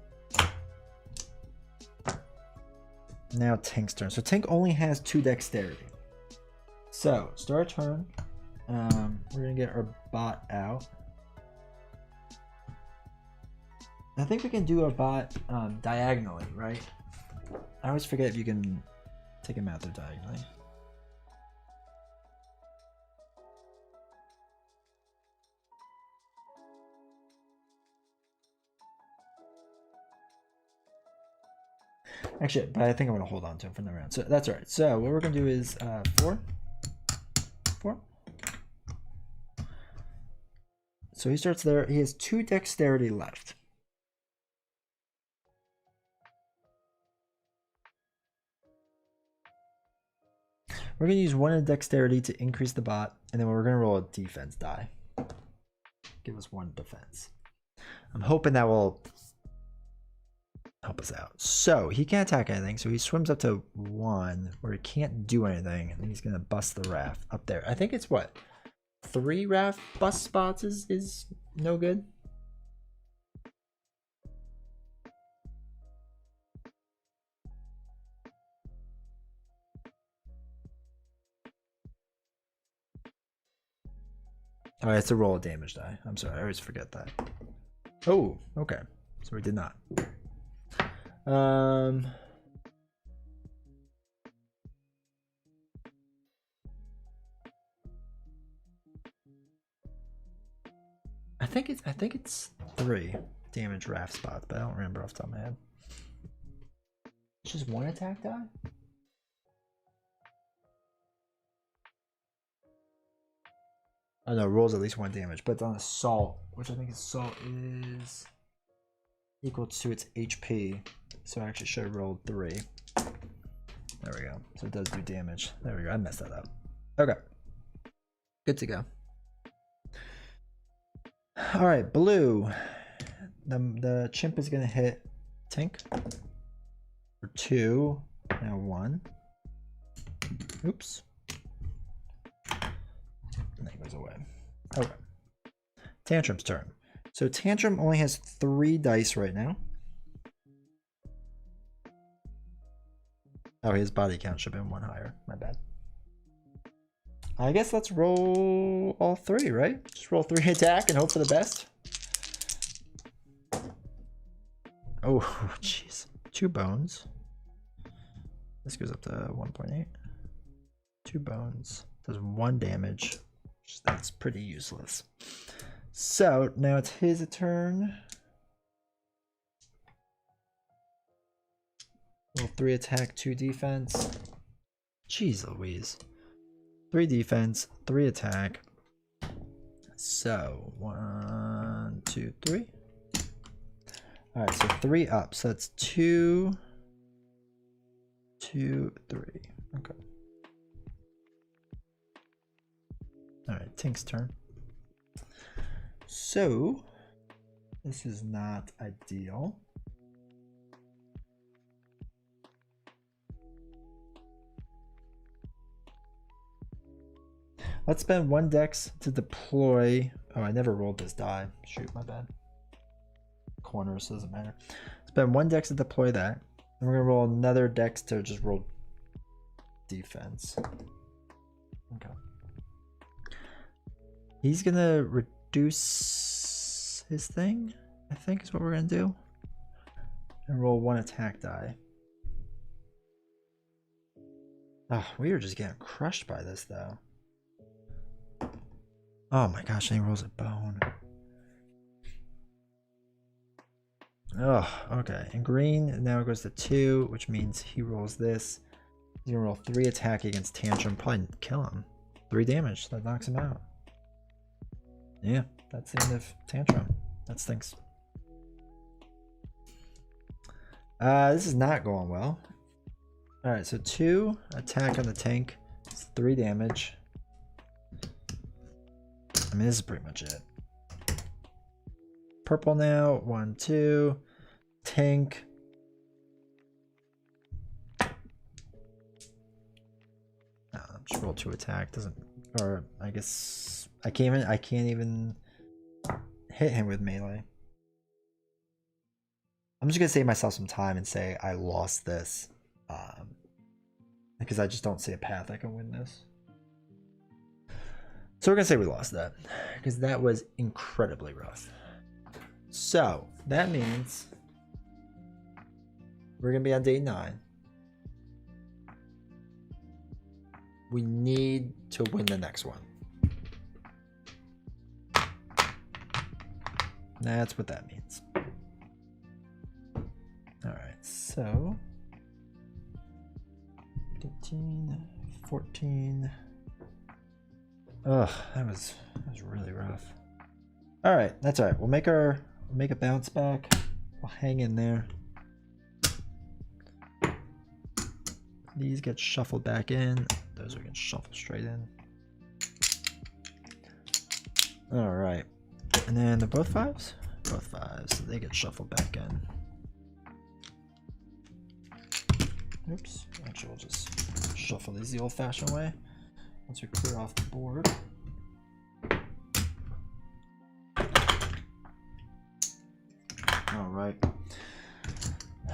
Now Tink's turn. So Tink only has 2 dexterity. So, start turn. We're gonna get our bot out. I think we can do our bot diagonally, right? I always forget if you can take him out there diagonally. Actually, but I think I'm going to hold on to him for the round. So that's all right. So what we're going to do is 4. 4. So he starts there. He has 2 dexterity left. We're going to use 1 in dexterity to increase the bot, and then we're going to roll a defense die. Give us 1 defense. I'm hoping that will help us out. So he can't attack anything, so he swims up to 1 where he can't do anything, and he's going to bust the raft up there. I think it's what? 3 raft bust spots is no good. Oh, it's a roll of damage die. I'm sorry, I always forget that. Oh, okay. So we did not. I think it's 3 damage raft spots, but I don't remember off the top of my head. It's just 1 attack die? Oh no, rolls at least 1 damage, but it's on assault, which I think assault is equal to its HP. So I actually should have rolled 3. There we go. So it does do damage. There we go. I messed that up. Okay. Good to go. All right, blue. The chimp is gonna hit Tink for 2. Now 1. Oops. And that goes away. Okay. Tantrum's turn. So Tantrum only has 3 dice right now. Oh, his body count should have been 1 higher. My bad. I guess let's roll all 3, right? Just roll 3 attack and hope for the best. Oh, jeez. 2 bones. This goes up to 1.8. 2 bones. Does 1 damage. That's pretty useless. So now it's his turn. Roll 3 attack, 2 defense. Jeez Louise. 3 defense, 3 attack. So 1, 2, 3. All right, so 3 up. So that's 2, 2, 3. Okay. All right, Tink's turn. So this is not ideal. Let's spend 1 dex to deploy. Oh, I never rolled this die. Shoot, my bad. Corners, doesn't matter. Spend 1 dex to deploy that. And we're gonna roll another dex to just roll defense. Okay. He's gonna reduce his thing, I think is what we're gonna do. And roll 1 attack die. Oh, we are just getting crushed by this though. Oh my gosh, and he rolls a bone. Oh, okay. And green now goes to 2, which means he rolls this. He's gonna roll 3 attack against Tantrum. Probably kill him. 3 damage. That knocks him out. Yeah, that's the end of Tantrum. That stinks. This is not going well. Alright, so 2 attack on the tank. It's 3 damage. I mean, this is pretty much it. Purple now. 1, 2. Tank. Just roll 2 attack. Doesn't, or I guess I can't even hit him with melee. I'm just gonna save myself some time and say I lost this, because I just don't see a path I can win this. So we're gonna say we lost that because that was incredibly rough. So that means we're gonna be on day 9. We need to win the next one. That's what that means. All right, so 15, 14. Ugh, that was really rough. All right, that's all right. We'll make a bounce back. We'll hang in there. These get shuffled back in. Those are gonna shuffle straight in. All right, and then they're both fives. Both fives. So they get shuffled back in. Oops. Actually, we'll just shuffle these the old-fashioned way once we clear off the board. All right.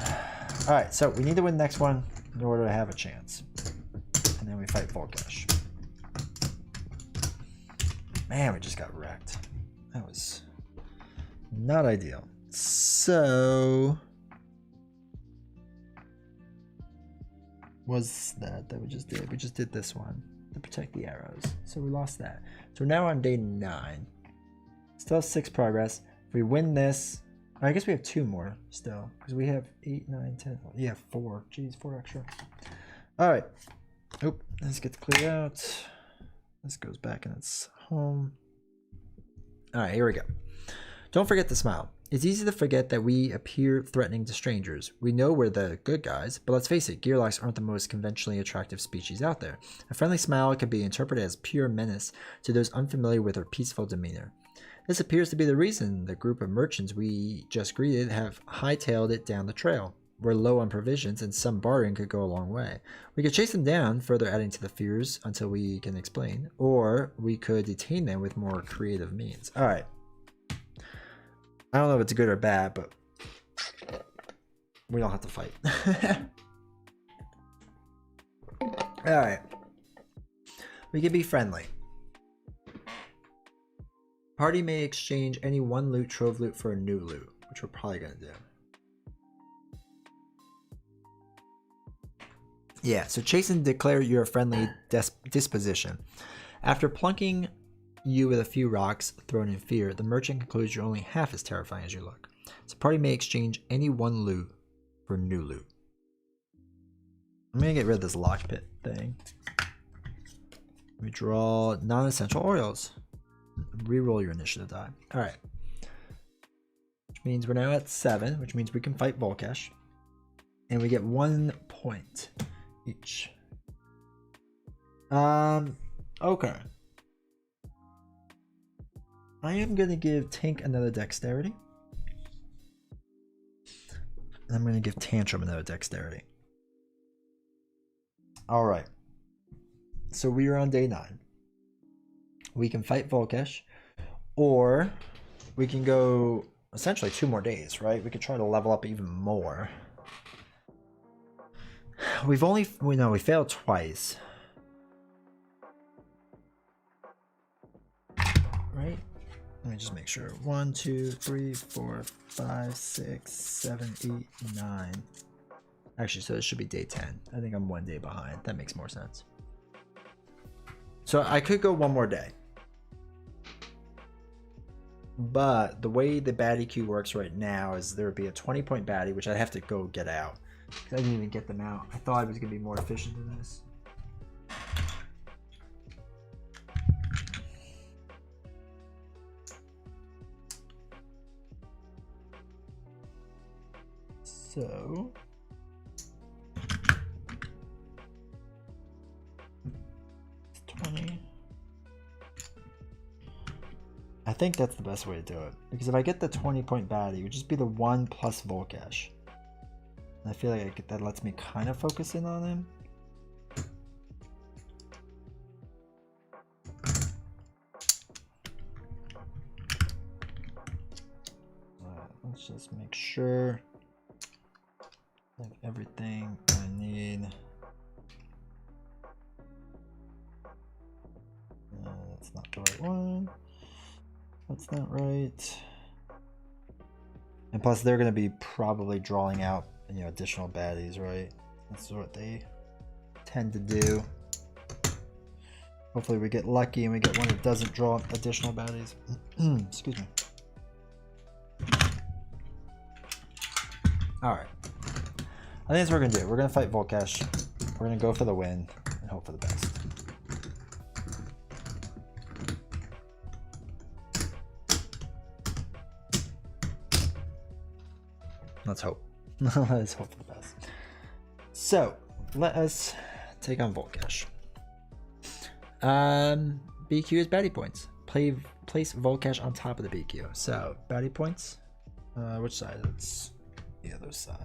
All right. So we need to win the next one in order to have a chance, and then we fight Vol'Kesh. Man, we just got wrecked. That was not ideal. So was that we just did? We just did this one to protect the arrows. So we lost that. So we're now on day 9. Still 6 progress. If we win this, I guess we have 2 more still because we have 8, 9, 10. Yeah, 4. Jeez, 4 extra. All right. Oop. This gets cleared out. This goes back in its home. All right, here we go. Don't forget to smile. It's easy to forget that we appear threatening to strangers. We know we're the good guys, but let's face it, Gearlocks aren't the most conventionally attractive species out there. A friendly smile can be interpreted as pure menace to those unfamiliar with our peaceful demeanor. This appears to be the reason the group of merchants we just greeted have hightailed it down the trail. We're low on provisions, and some bartering could go a long way. We could chase them down, further adding to the fears until we can explain, or we could detain them with more creative means. All right. I don't know if it's good or bad, but we don't have to fight. All right. We can be friendly. Party may exchange any one loot, trove loot, for a new loot, which we're probably going to do. Yeah, so chase and declare your friendly disposition. After plunking you with a few rocks thrown in fear, the merchant concludes you're only half as terrifying as you look. So party may exchange any one loot for new loot. I'm going to get rid of this lockpit thing. We draw non-essential oils. Reroll your initiative die. Alright. Which means we're now at 7, which means we can fight Vol'Kesh. And we get 1 point each. Okay. I am going to give Tink another dexterity. And I'm going to give Tantrum another dexterity. Alright. So we are on day 9. We can fight Vol'Kesh. Or we can go essentially 2 more days, right? We could try to level up even more. We failed twice. Right? Let me just make sure. 1, 2, 3, 4, 5, 6, 7, 8, 9. Actually, so it should be day 10. I think I'm 1 day behind. That makes more sense. So I could go 1 more day. But the way the baddie queue works right now is there would be a 20-point baddie, which I'd have to go get out. I didn't even get them out. I thought it was going to be more efficient than this. So... it's 20. I think that's the best way to do it. Because if I get the 20-point baddie, it would just be the 1 plus Vol'Kesh. I feel like that lets me kind of focus in on him. Let's just make sure I have everything I need. That's not the right one. That's not right. And plus they're going to be probably drawing out, additional baddies, right? That's what they tend to do. Hopefully we get lucky and we get one that doesn't draw additional baddies. Excuse me. Alright. I think that's what we're going to do. We're going to fight Vol'Kesh. We're gonna go for the win and hope for the best. Let's hope. Let's hope for the best. So let us take on Vol'Kesh. BQ is baddie points. Place Vol'Kesh on top of the BQ. So baddie points. Which side? It's the other side.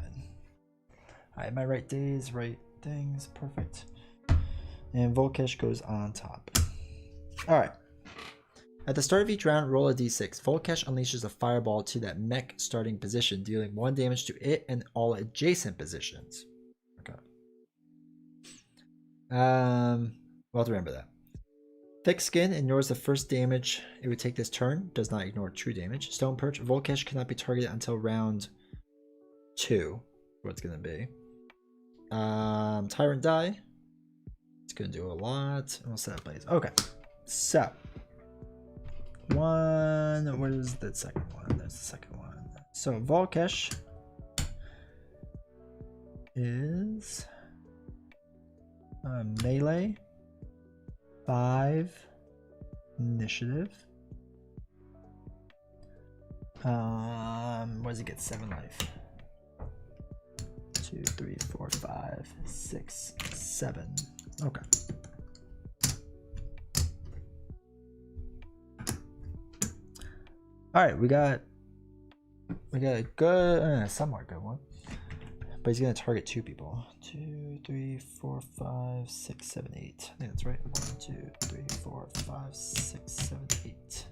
Alright, my right days, right things, perfect. And Vol'Kesh goes on top. Alright. At the start of each round, roll a d6. Vol'Kesh unleashes a fireball to that mech starting position, dealing 1 damage to it and all adjacent positions. Okay. We'll have to remember that. Thick Skin ignores the first damage it would take this turn. Does not ignore true damage. Stone Perch. Vol'Kesh cannot be targeted until round 2. What's going to be. Tyrant Die. It's going to do a lot. And we'll set up plays. Okay. So. What is the second one? There's the second one. So Vol'Kesh is melee, 5 initiative. What does he get? 7 life. 2, 3, 4, 5, 6, 7. Okay. All right, we got a good, somewhat good one, but he's gonna target 2 people. 2, 3, 4, 5, 6, 7, 8. I think that's right. 1, 2, 3, 4, 5, 6, 7, 8.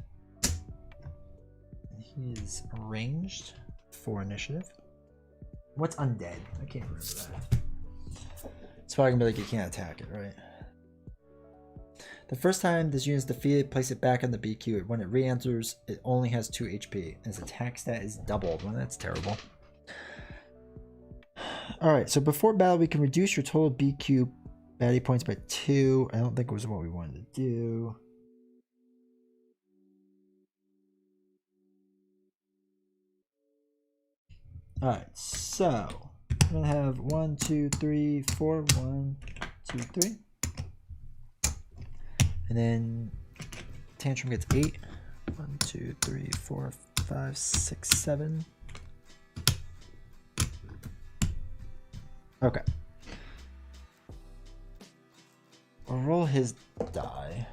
And he's ranged for initiative. What's undead? I can't remember that. It's probably gonna be like you can't attack it, right? The first time this unit is defeated, place it back on the BQ. When it re-enters, it only has 2 HP. And its attack stat is doubled. Well, that's terrible. Alright, so before battle, we can reduce your total BQ baddie points by 2. I don't think it was what we wanted to do. Alright, so we're going to have 1, 2, 3, 4. 1, 2, 3. And then Tantrum gets 8. 1, 2, 3, 4, 5, 6, 7. Okay. We'll roll his die.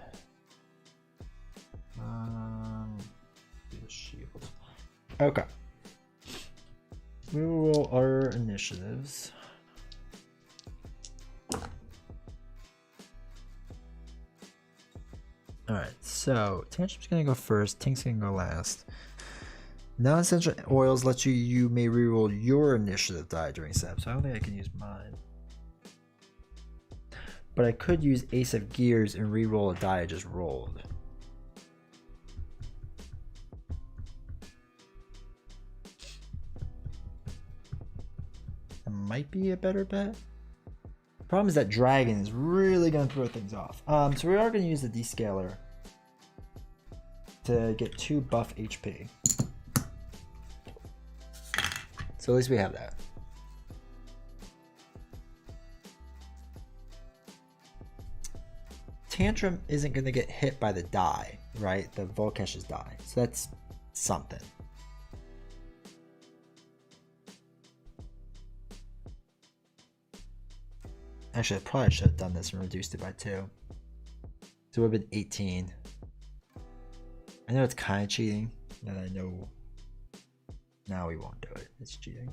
Do the shield. Okay. We will roll our initiatives. Alright, so Tantrum's gonna go first, Tink's gonna go last. Non-essential oils let you may reroll your initiative die during setup, so I don't think I can use mine. But I could use Ace of Gears and reroll a die I just rolled. That might be a better bet. Problem is that dragon is really going to throw things off. So we are going to use the descaler to get 2 buff HP. So at least we have that. Tantrum isn't going to get hit by the die, right? The Vol'Kesh's die. So that's something. Actually, I probably should have done this and reduced it by 2. So it would have been 18. I know it's kind of cheating, and I know now we won't do it. It's cheating.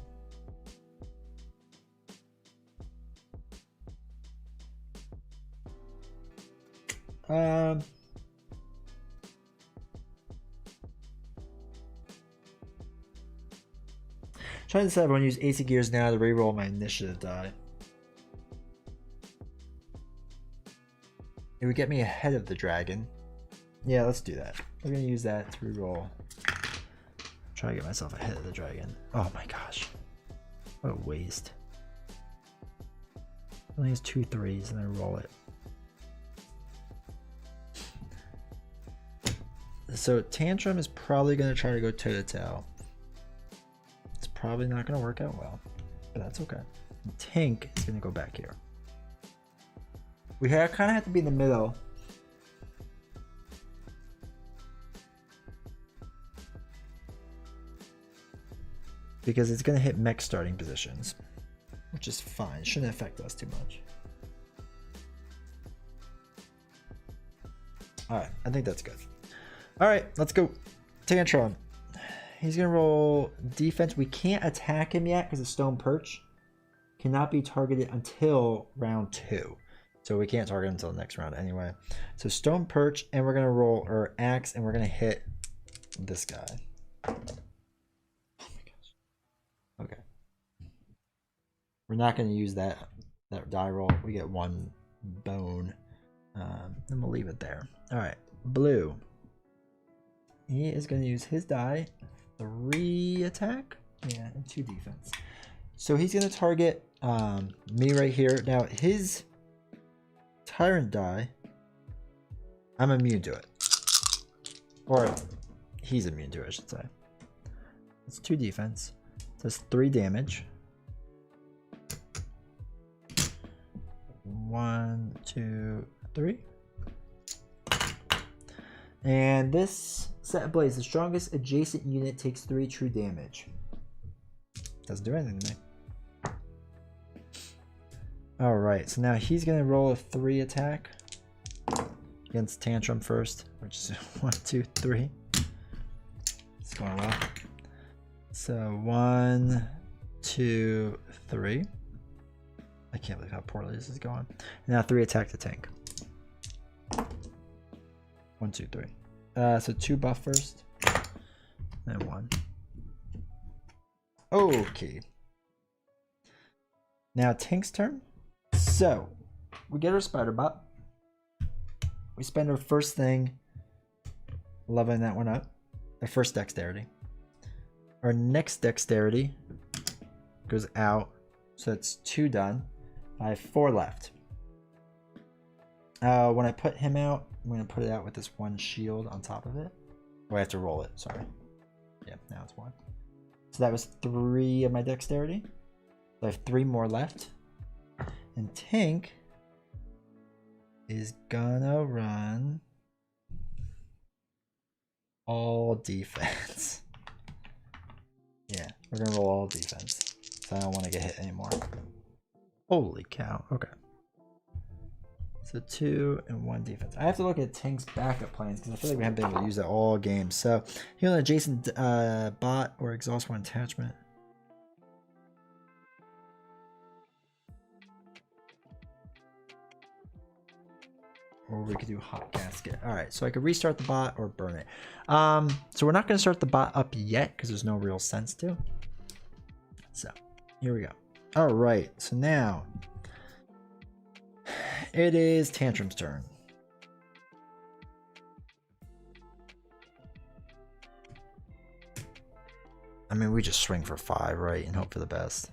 Trying to decide if I want to use Ace of Gears now to reroll my initiative die. It would get me ahead of the dragon. Yeah, let's do that. We're gonna use that to reroll. Try to get myself ahead of the dragon. Oh my gosh. What a waste. Only has 2 3s and I roll it. So Tantrum is probably gonna try to go toe to toe. It's probably not gonna work out well, but that's okay. And Tink is gonna go back here. We kind of have to be in the middle. Because it's going to hit mech starting positions, which is fine. It shouldn't affect us too much. All right, I think that's good. All right, let's go. Tantrum. He's going to roll defense. We can't attack him yet because the stone perch cannot be targeted until round 2. So we can't target him until the next round anyway. So stone perch, and we're going to roll our axe, and we're going to hit this guy. Okay. We're not going to use that die roll. We get 1 bone. And we'll leave it there. All right. Blue. He is going to use his die. 3 attack. Yeah, and 2 defense. So he's going to target me right here. Now, his tyrant die, I'm immune to it. Or he's immune to it, I should say. It's 2 defense. Does 3 damage. 1, 2, 3. And this set of blades, the strongest adjacent unit takes 3 true damage. Doesn't do anything to me. Alright, so now he's going to roll a 3 attack against Tantrum first, which is 1, 2, 3. It's going well. So 1, 2, 3. I can't believe how poorly this is going. Now 3 attack to tank. 1, 2, 3. So 2 buff first. And 1. Okay. Now Tink's turn. So we get our spider bot. We spend our first thing leveling that one up. Our first dexterity. Our next dexterity goes out, so that's 2 done. I have 4 left. When I put him out, I'm going to put it out with this 1 shield on top of it. Oh, I have to roll it, sorry. Yeah, now it's 1. So that was 3 of my dexterity. So I have 3 more left. And Tink is gonna run all defense. Yeah, we're gonna roll all defense. So I don't want to get hit anymore. Holy cow. Okay. So 2 and 1 defense. I have to look at Tink's backup plans because I feel like we haven't been able to use that all game. So heal an adjacent bot or exhaust 1 attachment. Or we could do hot gasket. All right, so I could restart the bot or burn it. So we're not going to start the bot up yet because there's no real sense to. So here we go. All right, so now it is Tantrum's turn. I mean, we just swing for 5, right, and hope for the best.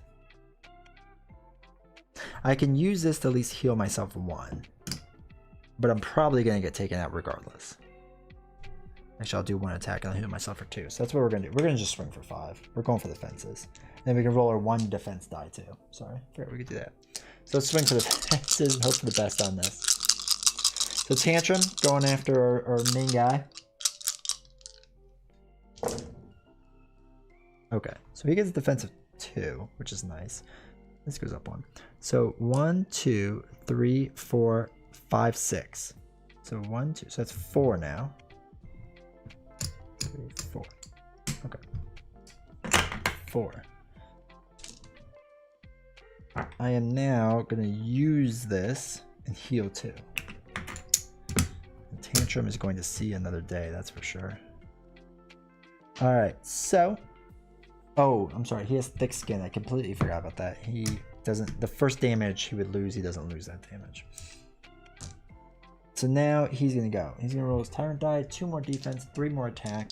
I can use this to at least heal myself 1. But I'm probably going to get taken out regardless. Actually, I'll do 1 attack and I'll heal myself for 2. So that's what we're going to do. We're going to just swing for 5. We're going for the fences. Then we can roll our 1 defense die too. Sorry, I forgot we could do that. So let's swing for the fences and hope for the best on this. So Tantrum going after our main guy. Okay, so he gets a defensive 2, which is nice. This goes up 1. So 1, 2, 3, 4, 5, 6. So 1, 2. So that's 4 now. 3, 4. Okay. 4. I am now going to use this and heal 2. The Tantrum is going to see another day, that's for sure. Alright, so. Oh, I'm sorry. He has thick skin. I completely forgot about that. He doesn't. The first damage he would lose, he doesn't lose that damage. So now he's going to go. He's going to roll his Tyrant die, 2 more defense, 3 more attack.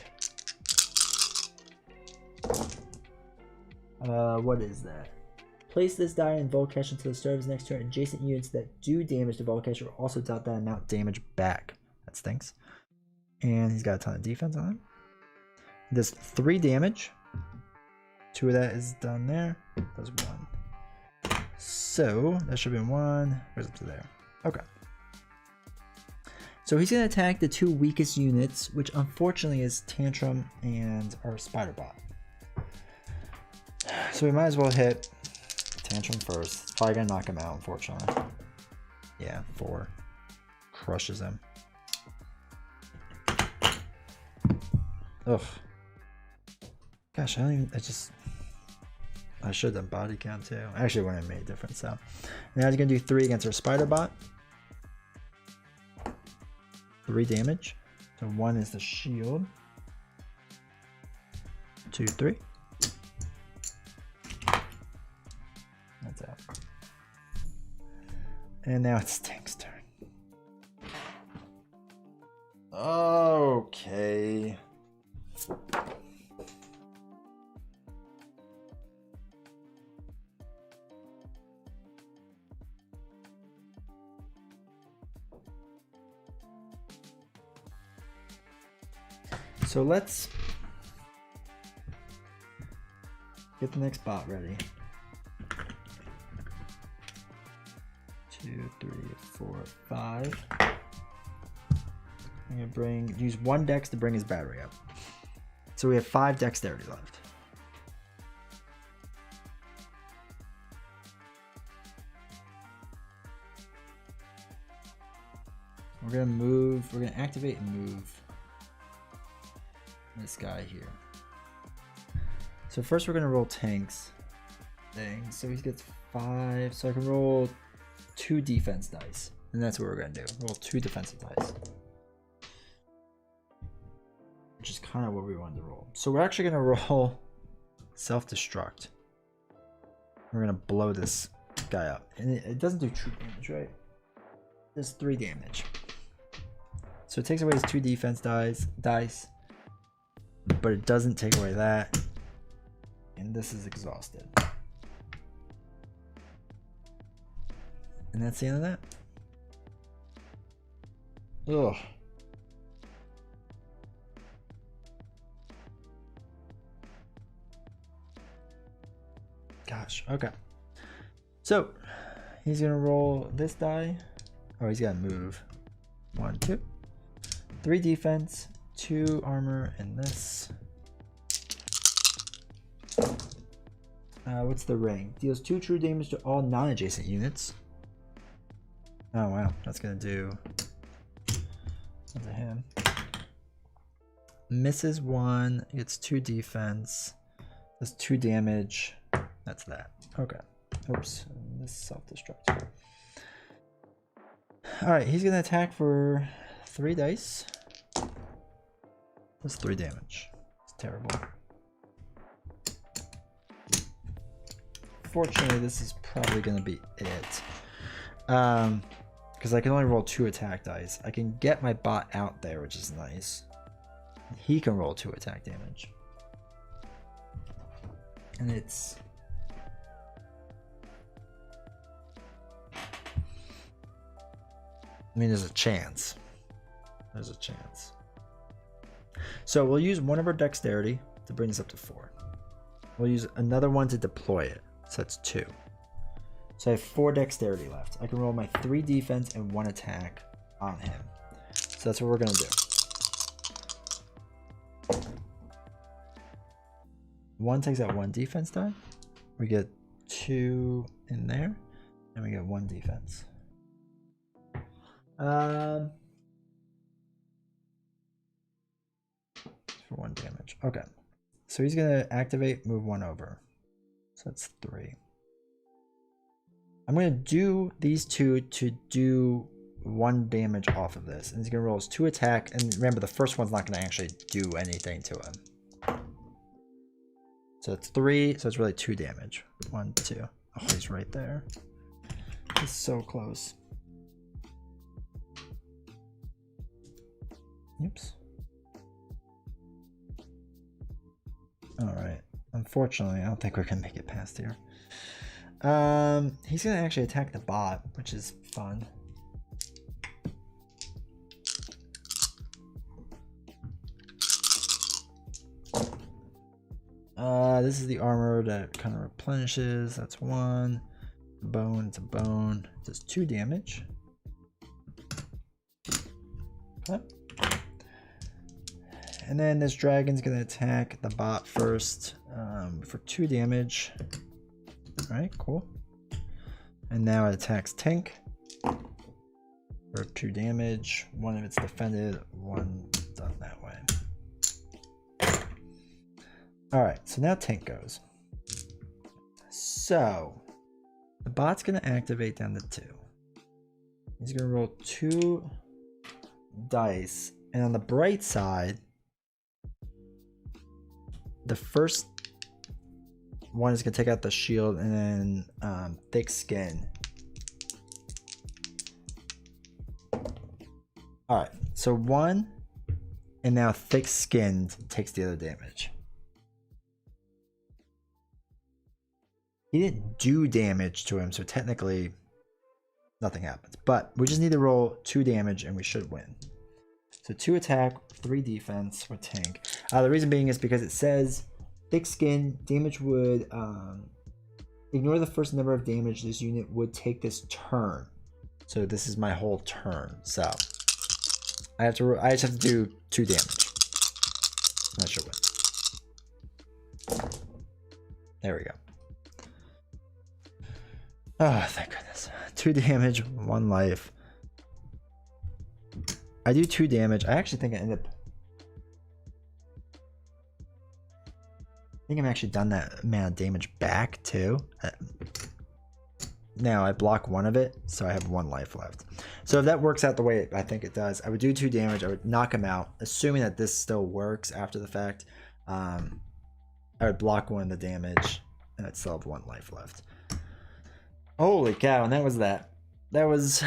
What is that? Place this die in Vol'Kesh until the start of his next turn. Adjacent units that do damage to Vol'Kesh will also dealt that amount damage back. That stinks. And he's got a ton of defense on him. He does 3 damage. 2 of that is done there. Does 1. So that should be 1. Goes up to there. Okay. So he's going to attack the 2 weakest units, which unfortunately is Tantrum and our Spider Bot. So we might as well hit Tantrum first. It's probably going to knock him out, unfortunately. Yeah, 4. Crushes him. Ugh. Gosh, I should have done body count too. Actually, it wouldn't have made a difference. So now he's going to do 3 against our Spider Bot. 3 damage. So 1 is the shield. 2, 3. That's out. And now it's Tink's turn. Okay. So let's get the next bot ready. 2, 3, 4, 5. I'm gonna use 1 dex to bring his battery up. So we have 5 dexterity left. We're gonna activate and move this guy here. So first we're gonna roll Tank's thing. So he gets 5. So I can roll 2 defense dice. And that's what we're gonna do. Roll 2 defensive dice. Which is kind of what we wanted to roll. So we're actually gonna roll self-destruct. We're gonna blow this guy up. And it doesn't do true damage, right? It does 3 damage. So it takes away his 2 defense dice. But it doesn't take away that. And this is exhausted. And that's the end of that. Ugh. Gosh, okay. So he's gonna roll this die. Oh, he's gotta move. 1, 2. 3 defense. 2 armor and this. What's the ring? Deals 2 true damage to all non-adjacent units. Oh wow, that's gonna do. That's a him. Misses 1, gets 2 defense, does 2 damage. That's that. Okay. Oops, this self-destruct. All right, he's gonna attack for 3 dice. That's 3 damage. It's terrible. Fortunately, this is probably going to be it. Because I can only roll 2 attack dice. I can get my bot out there, which is nice. He can roll 2 attack damage. And it's... I mean, there's a chance. There's a chance. So we'll use 1 of our dexterity to bring this up to 4. We'll use another 1 to deploy it. So that's 2. So I have 4 dexterity left. I can roll my 3 defense and 1 attack on him. So that's what we're going to do. 1 takes out 1 defense die. We get 2 in there. And we get 1 defense. For 1 damage. Okay. So he's going to activate, move 1 over. So that's 3. I'm going to do these 2 to do 1 damage off of this. And he's going to roll his 2 attack. And remember, the first one's not going to actually do anything to him. So it's 3. So it's really 2 damage. 1, 2. Oh, he's right there. He's so close. Oops. Alright. Unfortunately, I don't think we're going to make it past here. He's going to actually attack the bot, which is fun. This is the armor that kind of replenishes. That's 1. Bone, it's a bone. It does 2 damage. Okay. And then this dragon's gonna attack the bot first for 2 damage. All right, cool. And now it attacks Tink for 2 damage. One of it's defended, one done that way. All right, so now Tink goes. So the bot's gonna activate down to 2. He's gonna roll 2 dice, and on the bright side, the first one is gonna take out the shield, and then thick skin. All right, so 1, and now thick skinned takes the other damage. He didn't do damage to him, so technically nothing happens. But we just need to roll 2 damage and we should win. So 2 attack, 3 defense for Tink. The reason being is because it says thick skin damage would ignore the first number of damage this unit would take this turn. So this is my whole turn. So I just have to do 2 damage. And I should win. There we go. Oh, thank goodness. 2 damage, 1 life. I do 2 damage. I actually think I end up... I think I'm actually done that amount of damage back too. Now I block 1 of it, so I have 1 life left. So if that works out the way I think it does, I would do 2 damage. I would knock him out, assuming that this still works after the fact. I would block 1 of the damage, and I'd still have 1 life left. Holy cow! And that was that. That was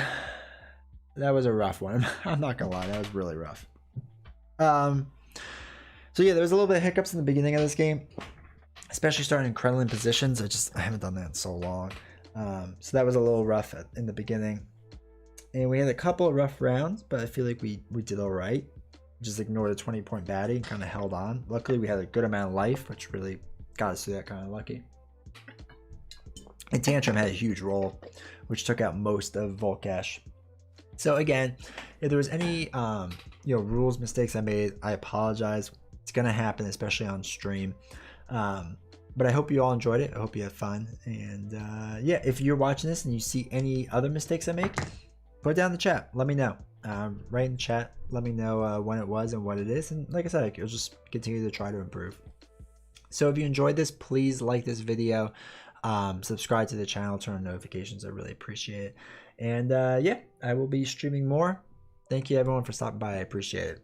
a rough one. I'm not gonna lie, that was really rough. So yeah, there was a little bit of hiccups in the beginning of this game, especially starting in Kremlin positions. I haven't done that in so long. So that was a little rough in the beginning, and we had a couple of rough rounds, but I feel like we did all right. Just ignored a 20-point baddie and kind of held on. Luckily, we had a good amount of life, which really got us through that. Kind of lucky. And Tantrum had a huge roll, which took out most of Vol'Kesh. So again, if there was any rules mistakes I made, I apologize. It's gonna happen, especially on stream. But I hope you all enjoyed it. I hope you had fun. And yeah, if you're watching this and you see any other mistakes I make, put it down in the chat. Let me know. Write in the chat. Let me know when it was and what it is. And like I said, I'll just continue to try to improve. So if you enjoyed this, please like this video. Subscribe to the channel, turn on notifications. I really appreciate it. And yeah, I will be streaming more. Thank you everyone for stopping by. I appreciate it.